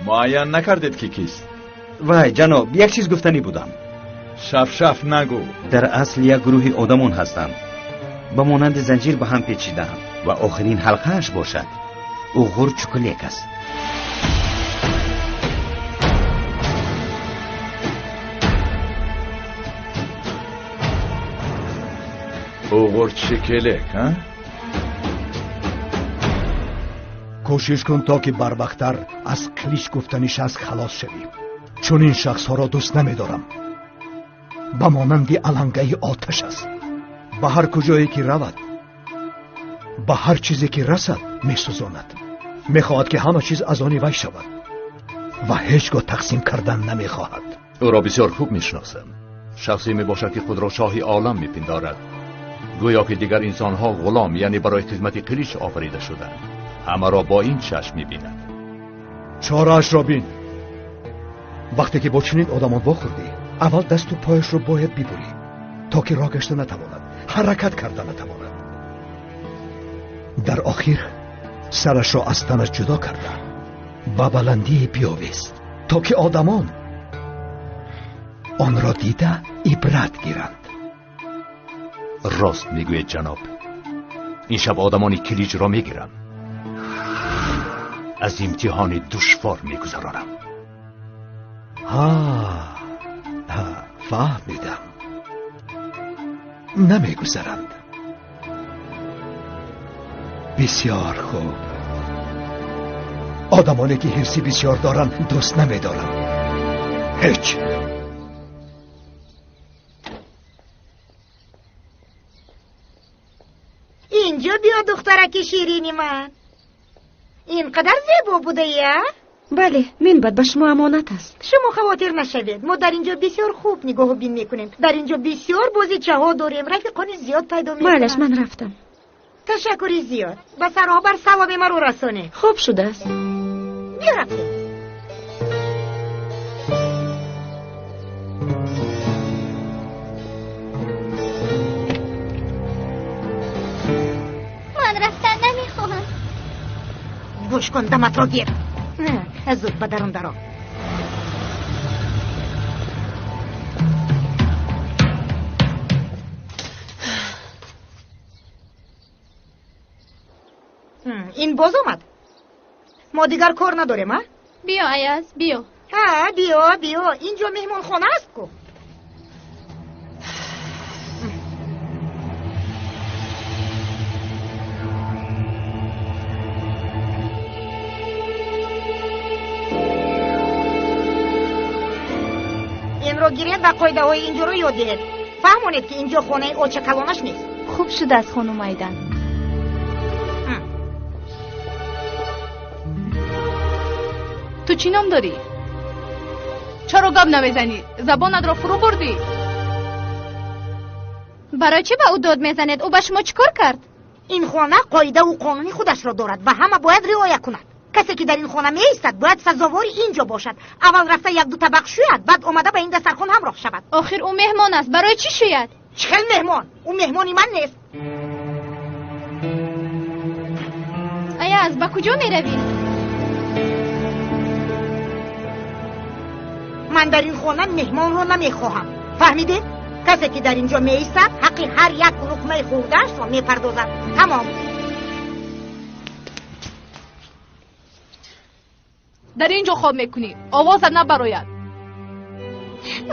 معین نکردید که کیست؟ وای جناب، یک چیز گفتنی بودم. شف نگو. در اصل یک گروه آدمون هستند با مانند زنجیر به هم پیچیدن و آخرین حلقه‌اش باشد اوغور چوکلیک است. اوغور چوکلیک کوشش کن تا که بروقتر از کلیش گفتنی شخص خلاص شویم، چون این شخص ها را دوست نمیدارم. با مانندی علنگه آتش است. به هر کجایی که رود، به هر چیزی که رسد میسوزاند. میخواهد که همه چیز از آن وی شود و هیچگاه تقسیم کردن نمیخواهد. او را بسیار خوب میشناسم. شخصی میباشد که خود را شاهی عالم میپندارد، گویا که دیگر انسانها غلام یعنی برای خدمت کلیش آفریده شدند. همه را با این چشم میبیند. چاره‌اش را بین. وقتی که با چنین آدمان واخوردی، اول دست و پایش رو باید ببری تا که راه گشته نتواند، حرکت کرده نتواند. در آخر سرش را از تنش جدا کرده با بلندی بیاویست تا که آدمان آن را دیده عبرت گیرند. راست میگوید جناب. این شب آدمان کلیج را میگیرم، از امتحان دشوار میگذرانم. فهمیدم. نمیگذرند. بسیار خوب. آدمانی که حرسی بسیار دارند دوست نمیدارم. هیچ. بیا دخترک شیرینی من. اینقدر زیبا بوده یا؟ بله، من بد به شما امانت است. شما خاطر نشوید، ما در اینجا بسیار خوب نگاه و بین میکنیم. در اینجا بسیار بازیچه ها داریم، رفیقان زیاد پیدا میکنم. معلش من رفتم. تشکری زیاد. به سرآبر ثواب ما رو رسانه. خوب شده است. بیا رفتیم. من رفتن نمیخواهم. گوش کن، دمت را گیر. نه، زود به درون درآ. این باز آمد. ما دیگر کار نداریم ها؟ بیا ایاز، بیا. ها بیا اینجا مهمان خانه است کو. این رو گیرید و قاعده های اینجا رو یاد گیرید. فهمونید که اینجا خانه اوچه کلانش نیست. خوب شد از خانم ایدن. تو چی نام داری؟ چرا گپ نمیزنی؟ زبانت را فرو بردی؟ برای چی به او داد میزنید؟ او به شما چیکار کرد؟ این خانه قاعده و قانونی خودش را دارد و همه باید رعایت کند. کسی که در این خانه میایستد باید سزاوار اینجا باشد. اول رفته یک دو طبق شوید، بعد اومده به این دسترخوان همراه شود. آخر او مهمان است، برای چی شوید؟ چه مهمان؟ او مهمانی من نیست. ایاز، به کجا میروی؟ من در این خانه مهمان رو نمیخواهم. فهمیدید؟ کسی که در اینجا میایستد حقی هر یک لقمه خورده‌اش را میپردازد. تمام. در اینجا خواب میکنی، آوازت نبراید.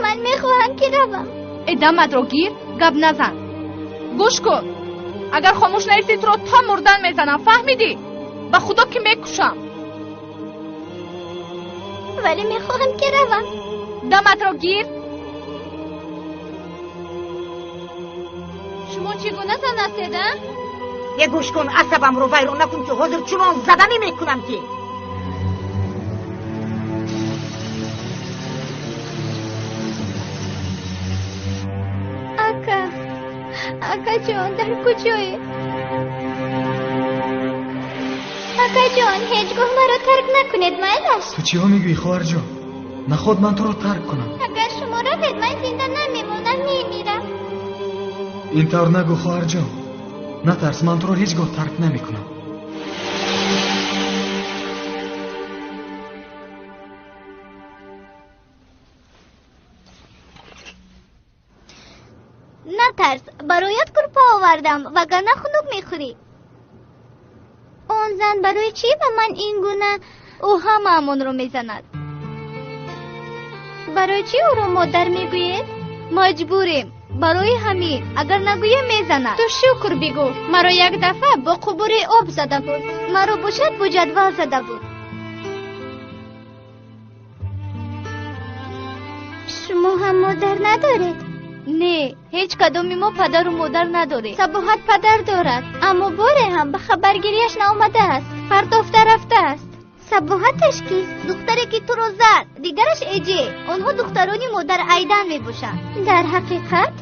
من میخواهم که روم. ادامت رو گیر، گپ نزن. گوش کن، اگر خاموش نیستی تو رو تا مردن میزنم، فهمیدی؟ به خدا که میکشم. ولی میخواهم که روم. دمت رو گیر. شما چگونه زن هستید؟ یه گوش کن، عصبم رو ویران نکن که حاضر چنان زدنی میکنم که. اکا جان در کجایی؟ اکا جان هیچگاه مرا ترک نکنید مایلش. تو چی ها میگوی خواهر جان؟ نخواد من تو رو ترک کنم. اگر شما روید من زنده نمیمونم، میمیرم. اینطور نگو خواهر جان. نترس، من تو رو هیچگاه ترک نمیکنم. نترس، برایت کرپا آوردم وگرنه خنک میخوری. اون زن برای چی به من این گونه او هممون رو میزند؟ برای چی او رو مادر میگوید؟ مجبوریم، برای همین. اگر نگویم میزند. تو شکر بگو، مرا یک دفعه با قبور آب زده بود، مرا باشد با جدول زده بود. شما هم مادر ندارید؟ نه، هیچ کدومی ما پدر و مادر نداره. صباحت پدر دارد، اما باره هم به خبرگیریش نامده است. پردافته رفته است. صباحتش کیست؟ دختری که تو رو زد، دیگرش ایجه. آنها دخترانی مادر ایدن می باشند. در حقیقت؟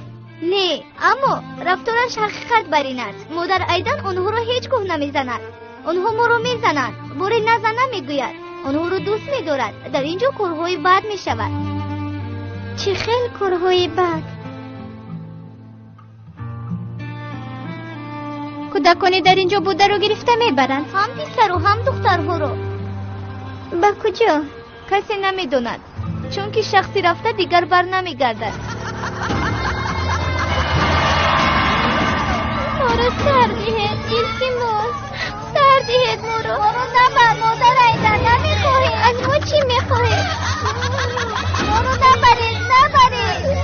نه، اما رفتارش حقیقت بر این است. مادر ایدن آنها رو هیچگاه نمیزند. آنها ما رو میزنند، باره نزنه میگوید. آنها رو دوست میدارد. در اینجا کارهای بد میشود. چه خیلی کارهای بد؟ کودکانی در اینجا بوده رو گرفته میبرند، هم پسر و هم دخترها رو. به کجا؟ کسی نمیدوند، چون که شخصی رفته دیگر بر نمیگردد. مارو سر دهید، التماس سر دهید مارو. مارو نبر، مادر ایدن نمیخواهید. از ما چی میخواهید؟ مارو نبرید، نبرید.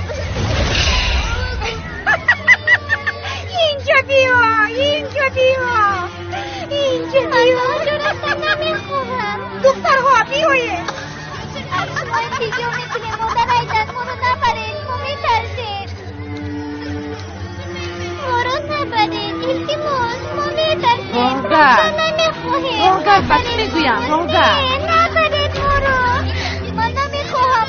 اینجا بیا، اینجا بیا، اینجا بیا. آنجا رفتن نمیخواهم. دخترها بیایید. از شما انتظار میکنیم مادر ایدن ما رو نبرید، ما میترسیم. ما رو نبرید، التماس ما میترسیم. روگر نمیخواهیم روگر بس میگویم روگر نزدید ما رو. من نمیخواهم.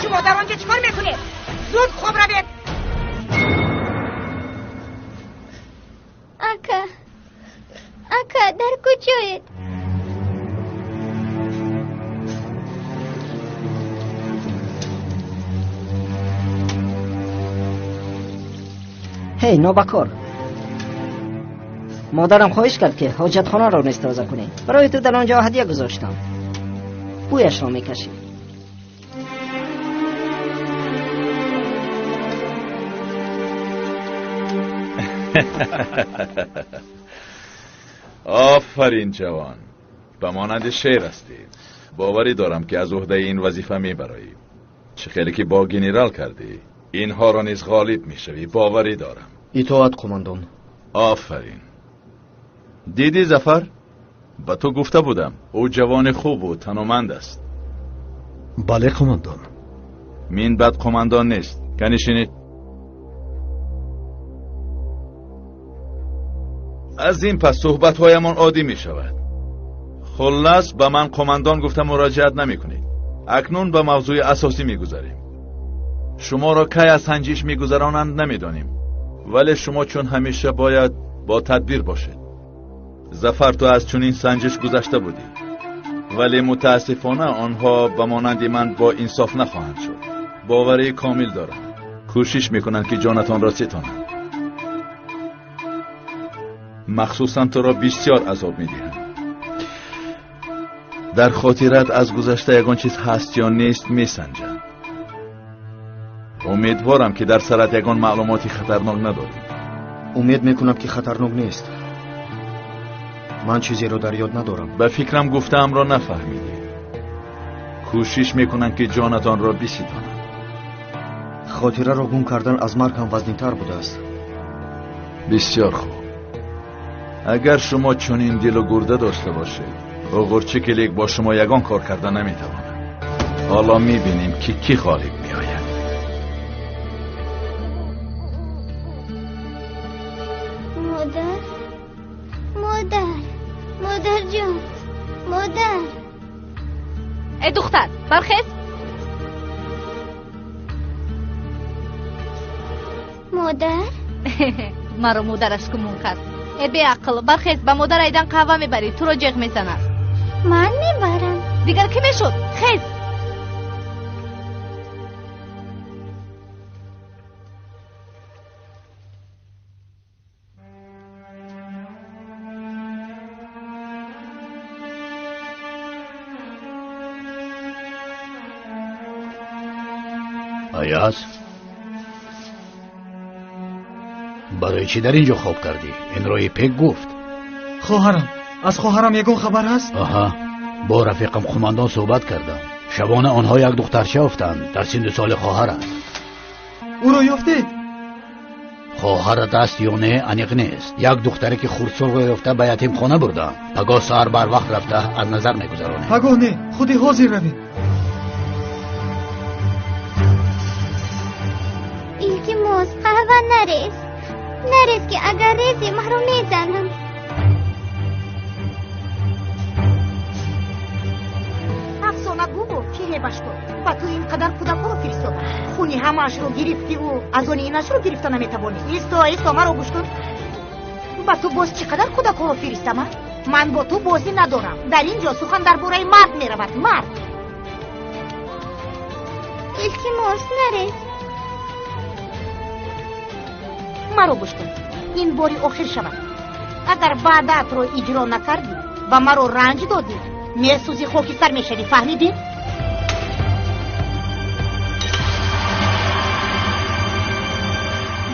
شما در آنجا چیکار میکنید؟ زود خواب را بید. اکا در کجایید؟ هی نوبکار، مادرم خواهش کرد که حاجتخانه را نیز تازه کنی. برای تو در آنجا هدیه گذاشتم، بویش را میکشی. آفرین جوان، به مانند شعر هستید. باوری دارم که از عهده این وظیفه میبرایی. چه خیلی که با گنرال کردی، اینها را نیز غالب میشوی. باوری دارم. اطاعت قماندان. آفرین. دیدی ظفر؟ به تو گفته بودم او جوان خوب و تنومند است. بله قماندان. مین بد قماندان نیست. کنشینید. از این پس صحبت هایمان عادی می شود. خلاص به من قماندان گفته مراجعت نمی کنید. اکنون به موضوع اساسی می گذاریم. شما را کی از سنجش می گذرانند نمی دانیم، ولی شما چون همیشه باید با تدبیر باشید. ظفر تو از چون این سنجش گذشته بودی، ولی متاسفانه آنها به مانند من با انصاف نخواهند شد. باوری کامل دارم. کوشش میکنند که جانتان را ستانند. مخصوصا تو را بسیار عذاب میدهند. در خاطرت از گذشته یگان چیز هست یا نیست میسنجند. امیدوارم که در سرت یگان معلوماتی خطرناک نداری. امید میکنم که خطرناک نیست. من چیزی رو در یاد ندارم. به فکرم گفتم را نفهمیدی. کوشش میکنن که جانتان را بستانند. خاطره را گم کردن از مرگ هم وزنی‌تر بوده است. بسیار خوب. اگر شما چنین دل و گرده داشته باشید، اوغورچه کلیک با شما یگان کار کردن نمیتواند. حالا میبینیم که کی غالب میآید. مادر جان، مادر. ای دختر برخیز. مادر مرا مادرش کمون کرد. ای بی عقل برخیز، به مادر ایدن قهوه میبری، تو را جغ میزند. من میبرم. دیگر کی میشد؟ خیز. آیاز، برای چی در اینجا خواب کردی؟ این روی پک گفت. خواهرم، از خواهرم یگان خبر هست؟ آها، با رفیقم قماندان صحبت کردم. شبانه آنها یک دخترچه یافتند، در سن سال خواهر است. او را یافتید؟ خواهرت است یا نه انیق نیست. یک دختری که خردسرغ یافته به یتیم خانه بردم. پگاه سهر بر وقت رفته از نظر میگذرانه. پگاه نه، خودی حاضر روید. التماس قهوه نریز که اگر ریزی محروم میزنم. افسانه گو بود پیره باش کن. با تو اینقدر کودک رو فرستاد، خونی همه‌اش رو گرفتی و از آن اینش رو گرفته نمیتوانی. ایستا مرا گوش کن. با تو باز چقدر کودک رو فرستم؟ من با تو بازی ندارم. در اینجا سخن درباره مرد میرود. مرد. التماس نریز. مرا گوش کن. این باری آخر شود. اگر وعده‌ات رو اجرا نکردی و مرا رنج دادی، میسوزی، خاکستر میشوی. فهمیدی؟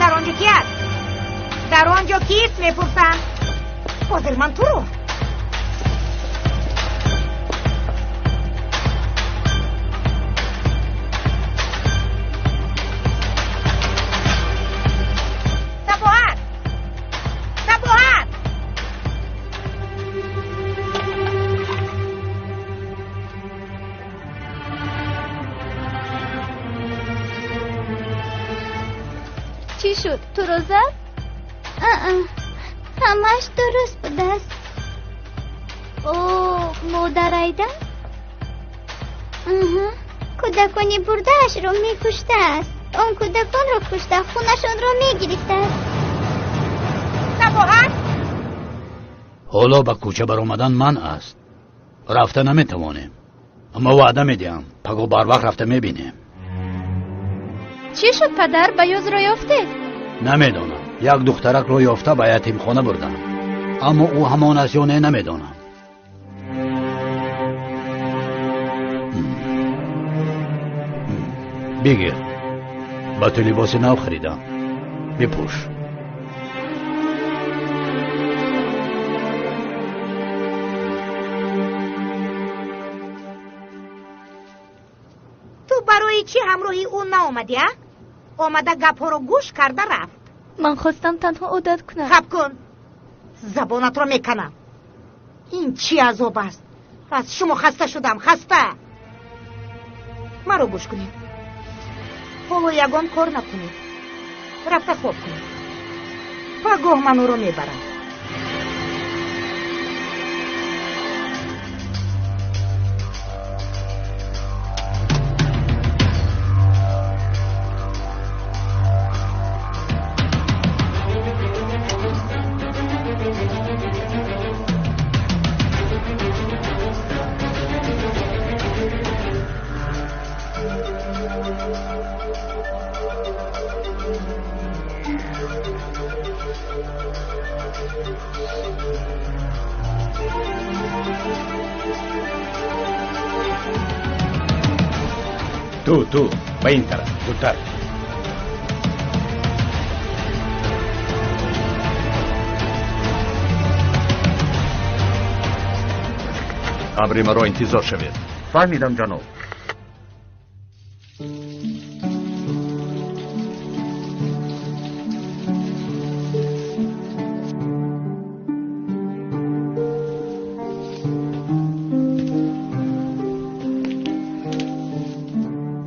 در آنجا کی است؟ در آنجا کیست میپرسم؟ حاضر من تو رو. تباهت شد؟ تو رو زد؟ همش درست بود است. اوه مادر ایده؟ کودکانی بردهش رو میکشته است. اون کودکان رو کشته، خونشون رو میگرفته است. نباید؟ حالا به کوچه بر آمدن من است. رفته نمیتوانیم، اما وعده میدیم پگو بر وقت رفته میبینیم. چی شد پدر؟ به یوز رو یافته؟ نمیدانم. یک دخترک رو یافته به یتیم خانه بردم، اما او همان است یا نه نمیدانم. بگیر، با تو لباس نو خریدم، بپوش. تو برای چی همراهی اون ناآمدی؟ آمده گپ ها رو گوش کرده رفت. من خواستم تنها عادت کنم. خب کن، زبانت رو میکنم. این چی عذاب است؟ از شما خسته شدم، خسته. مرا گوش کنید. حالا یگان کار نکنید، رفته خواب کنید. پگاه من او رو میبرم. تو به این طرف زودتر. امری مرا انتظار شوید. فهمیدم جناب.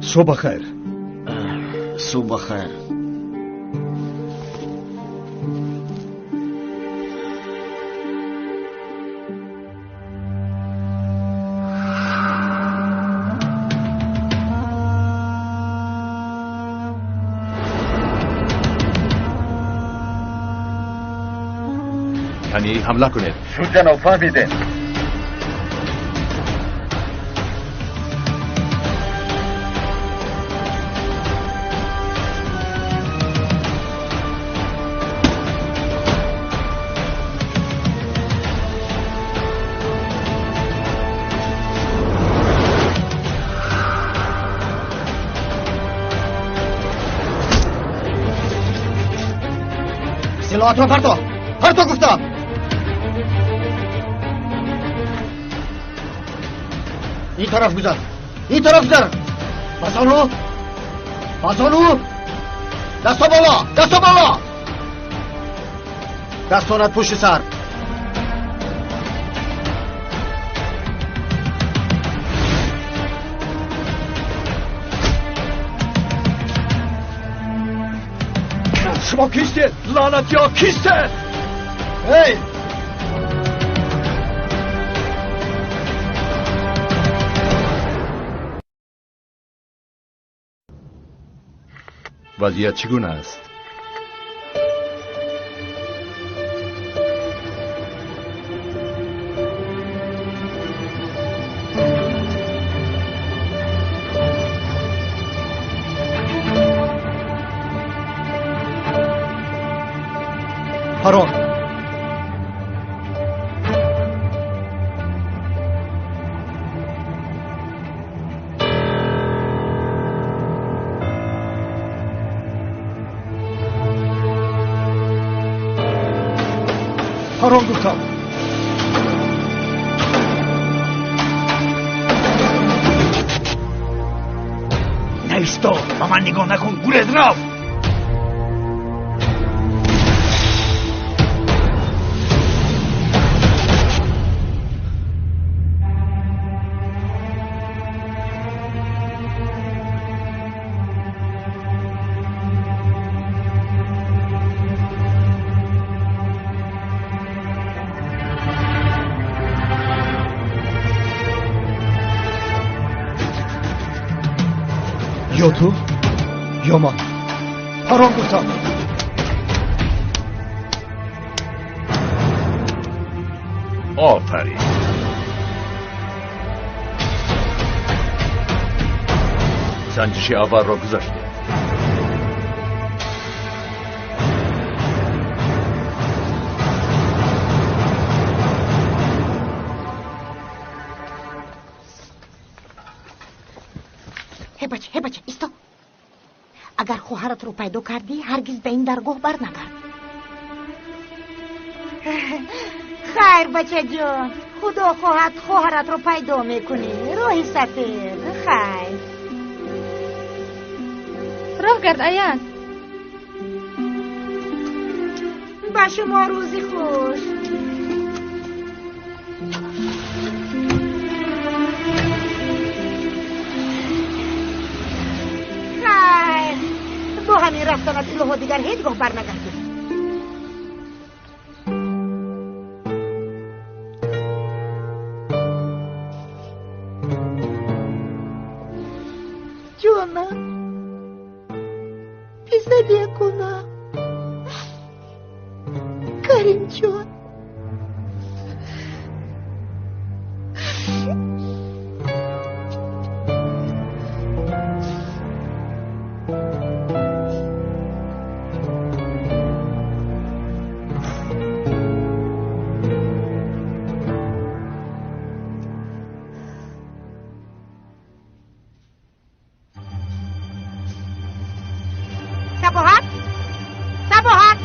صبح خیر. صبح خیر. یعنی حمله کنید. شو جناب فهمیده. سلاحات رو پرتو گفتم. این طرف گذر، این طرف گذر. بازانو دستا بالا دستانت پشت سر. شما کیستید؟ لعنتی ها کیستید؟ هی! وضعیت چگونه است؟ هارون گفتم. نیستا، با من نگاه نکن، گولت رفت. یا تو یا من. پرام گفتم. آفرین. سنجش اول را گذاشته. هی بچه ایستا. اگر خواهرت رو پیدا کردی هرگز به این درگاه برنگرد. خیر بچه جان، خدا خواهد خواهرت رو پیدا میکنی. راه سفید. خیر راه گرد ایان. با شما روزی خوش. خیر با همین رفتنت الهو دیگر هیچگاه برنگردی. جانم پیزدی کنم کریم جان. سباحت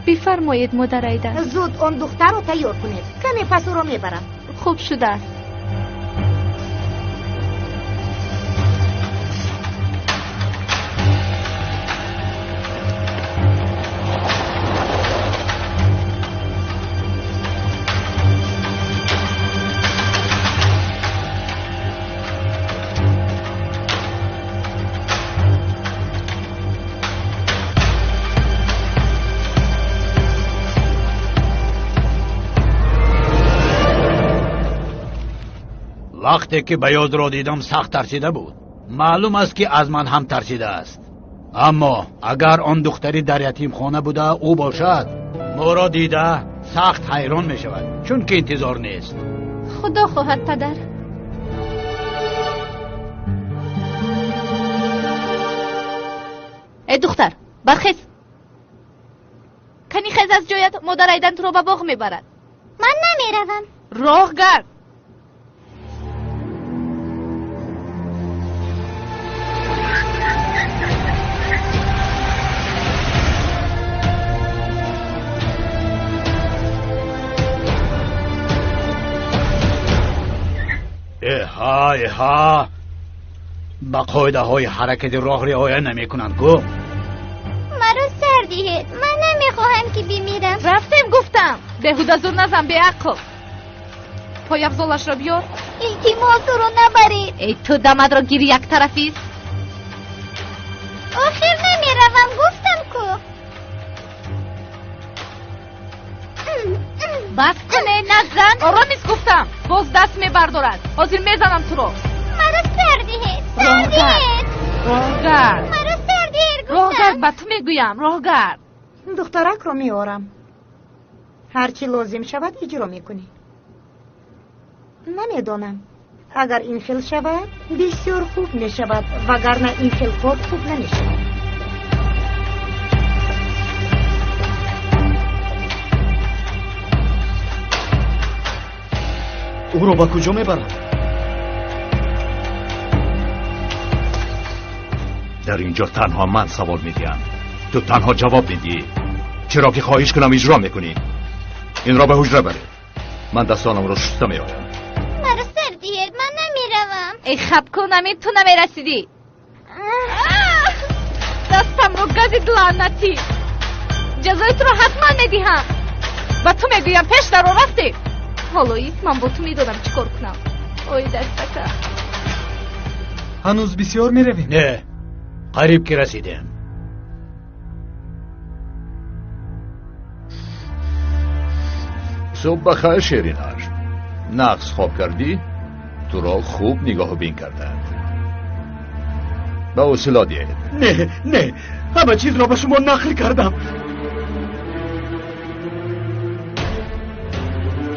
بفرمایید مادر ایدن. زود اون دختر رو تیار کنید. کمی پس او رو میبرم. خوب شده است. وقتی که بیاض را دیدم سخت ترسیده بود. معلوم است که از من هم ترسیده است. اما اگر آن دختری در یتیم خانه بوده او باشد، ما را دیده سخت حیران می شود، چون که انتظار نیست. خدا خواهد پدر. ای دختر برخیز. کنی خیز از جایت. مادر ایدن تو را به باغ میبرد. من نمیروم. راه گرد. ایها با قاعده های حرکت راه رعایت نمی کنند گو. مرا سردیه. من نمیخواهم که بمیرم. رفتیم گفتم. بهوده زور نزن به عقل. پای افزالش را بیار. التماس رو نبرید. ای تو دمد را گیری یک طرفی. آخر نمیروم گفتم کو. بس کنه نزن. آرامیز گفتم. باز دست میبردارد. حاضر میزنم تو رو. مرا سردیه. سردیه. راه گرد. مرا سردیه گفتم. راه گرد به تو میگویم. راه گرد. دخترک رو میارم. هرچی لازم شود اجرا میکنی. نمیدانم اگر این خیل شود بسیار خوب میشود، وگرنه این خیل کار خوب نمیشود. او رو با کجا میبرم؟ در اینجا تنها من سوال میدیم. تو تنها جواب میدی. چرا که خواهش کنم اجرا میکنی. این را به حجره بره. من دستانم رو شسته میآیم. مرا سردیه. من نمیروم. ای خب کنم تو نمیرسیدی. دستم رو گزید لعنتی. جزای تو رو حتما میدیم. و تو میگویم پیش در رو رفتی. حالا ایست من با تو میدونم چی کار کنم. اوی دستکه. هنوز بسیار میرویم. نه قریب که رسیدیم. صبح بخیر شیرینش. نقص خواب کردی؟ تو را خوب نگاه بین کردند. به حوصله دید. نه همه چیز را به شما نقل کردم.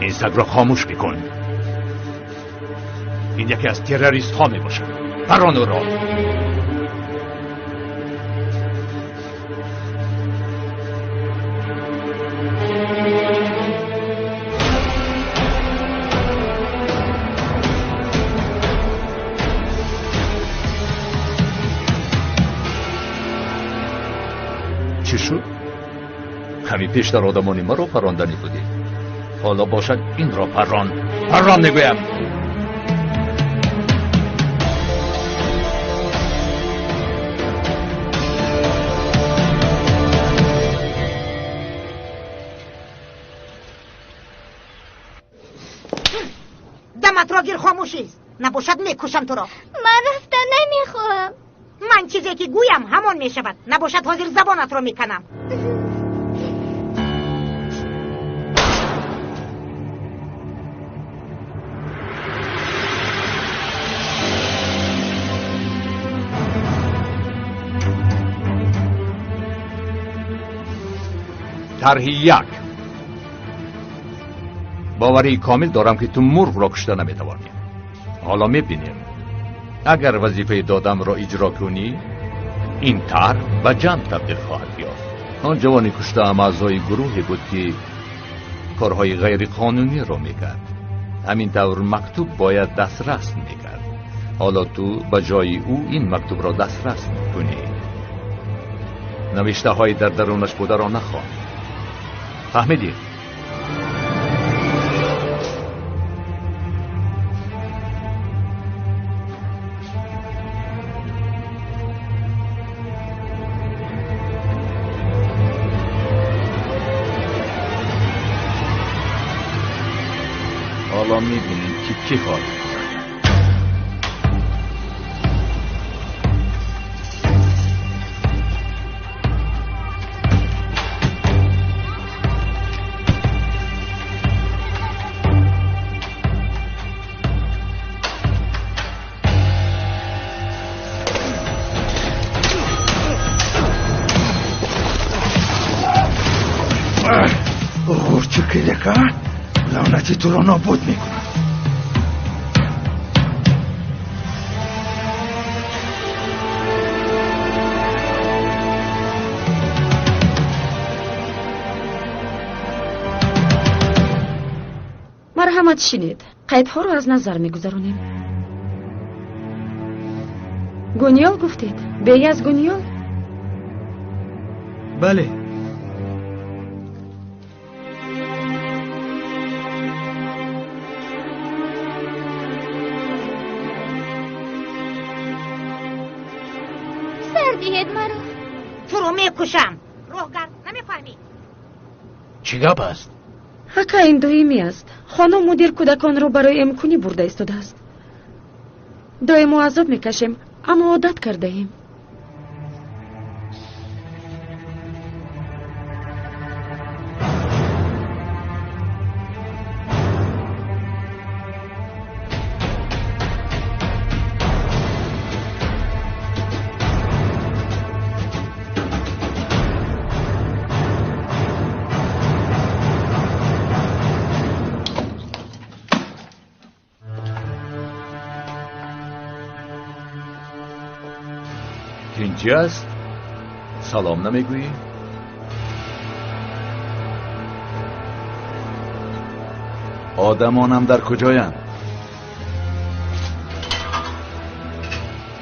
این سگ را خاموش بکن. این یکی از تروریست ها می باشد. پران او را. چی شد؟ کمی پیش در آدمانی ما را پراندنی بودی. حالا باشد این را پران نگویم. دمت را گیر، خاموشی. نباشد میکشم تو را. من رفتن نمیخوام. من چیزی که گویم همان میشود. نباشد حاضر زبانت را میکنم. طرح یک. باوری کامل دارم که تو مرغ را کشته نمیتوانی. حالا میبینیم اگر وظیفه دادم را اجرا کنی این طرح به جمع تبدیل خواهد یافت. آن جوانی کشته هم اعضای گروهی بود که کارهای غیر قانونی را میکرد. همین طور مکتوب باید دسترس میکرد. حالا تو به جای او این مکتوب را دسترس کنی. نوشته های در درونش بوده را نخوان. فهمیدی؟ حالا میبینیم که کی خواهد. چه که لعنتی تو را نابود میکنم. مرحمت شنید. قیدها رو از نظر میگذارونیم. گونیال گفتید؟ بی از گونیال؟ بله. دید مرا. تو رو میکشم. روحگر نمیفهمی؟ چی گپ است؟ حقا این دائمی است. خانم مدیر کودکان رو برای امکانی برده ایستاده است. دائم عذاب میکشیم اما عادت کرده ایم. اینجا است؟ سلام نمیگویی؟ آدمانم در کجایند؟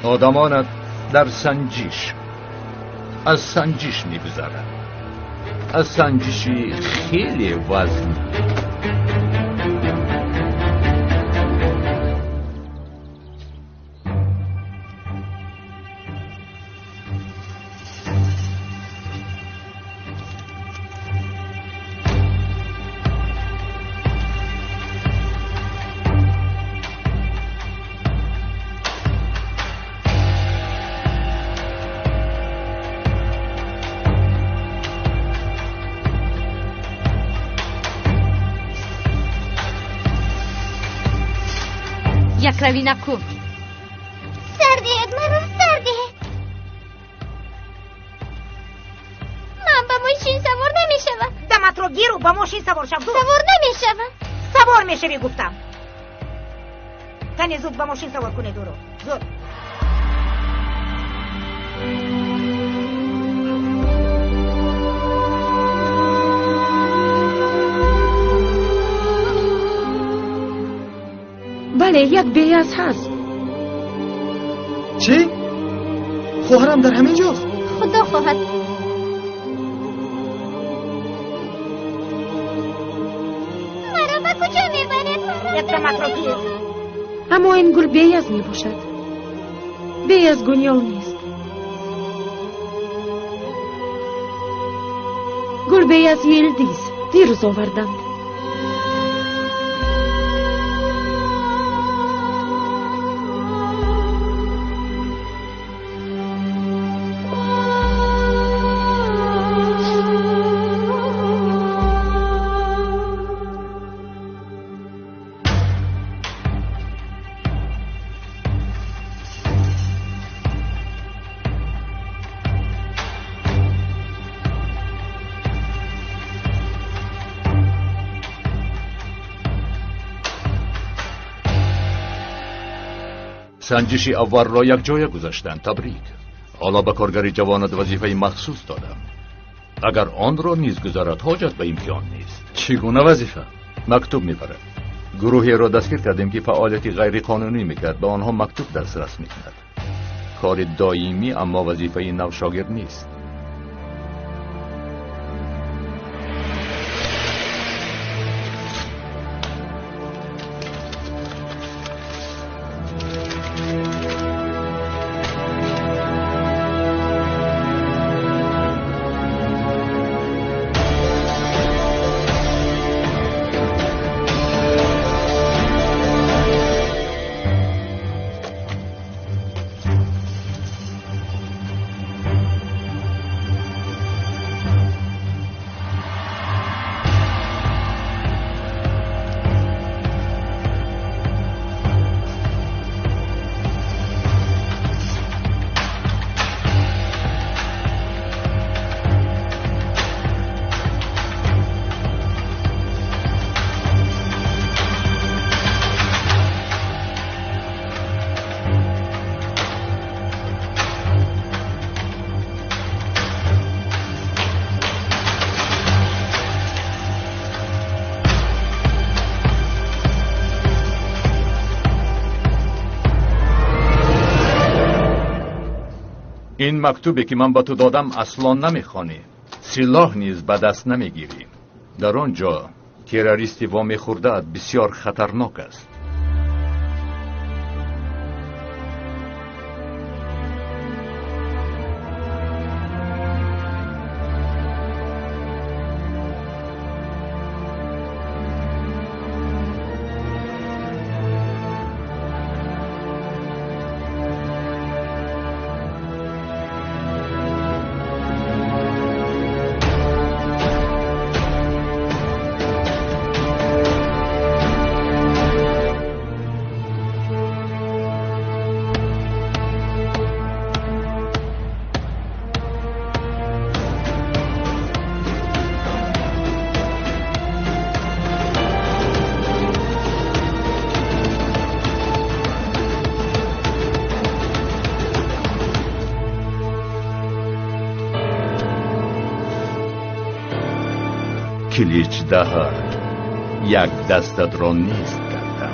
آدمانت در سنجش. از سنجش میگذرند. از سنجشی خیلی وزن. یک روی نکن. سردیت مرا سردیت. من با ماشین سوار نمیشوم. دمت رو گیرو با ماشین سوار شو. سوار نمیشوم. سوار میشوی گفتم. تنی زود با ماشین سوار کنه دورو. زود. بله یک بیاز هست. چی؟ خواهرم در همین جاست. خدا خواهد. مرا به کجا میبرد؟ دمت رو گیر. اما این گل بیاز می باشد. بیاز گنیال نیست. گل بیاز یلدیز دیروز آوردند. سنجشی اول را یک جای گذاشتن. تبریک. حالا به کارگری جوانت وظیفه مخصوص دادم. اگر آن را نیز گذارد حاجت به امتحان نیست. چگونه وظیفه؟ مکتوب میبرد. گروهی را دستگیر کردیم که فعالیتی غیر قانونی میکرد. به آنها مکتوب دسترس میکند. کار دائمی اما وظیفه نو شاگرد نیست. این مکتوبی که من به تو دادم اصلا نمیخوانی. سلاح نیز به دست نمیگیری. در آنجا تروریستی وامی خورده بسیار خطرناک است. کلیچ دهد یک دستت را نیست کردم.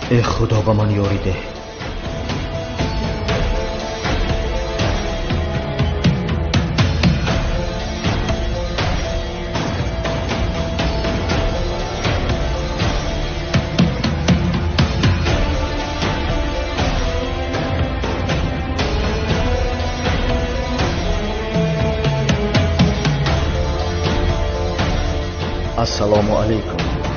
ای خدا به من یاری ده. السلام علیکم.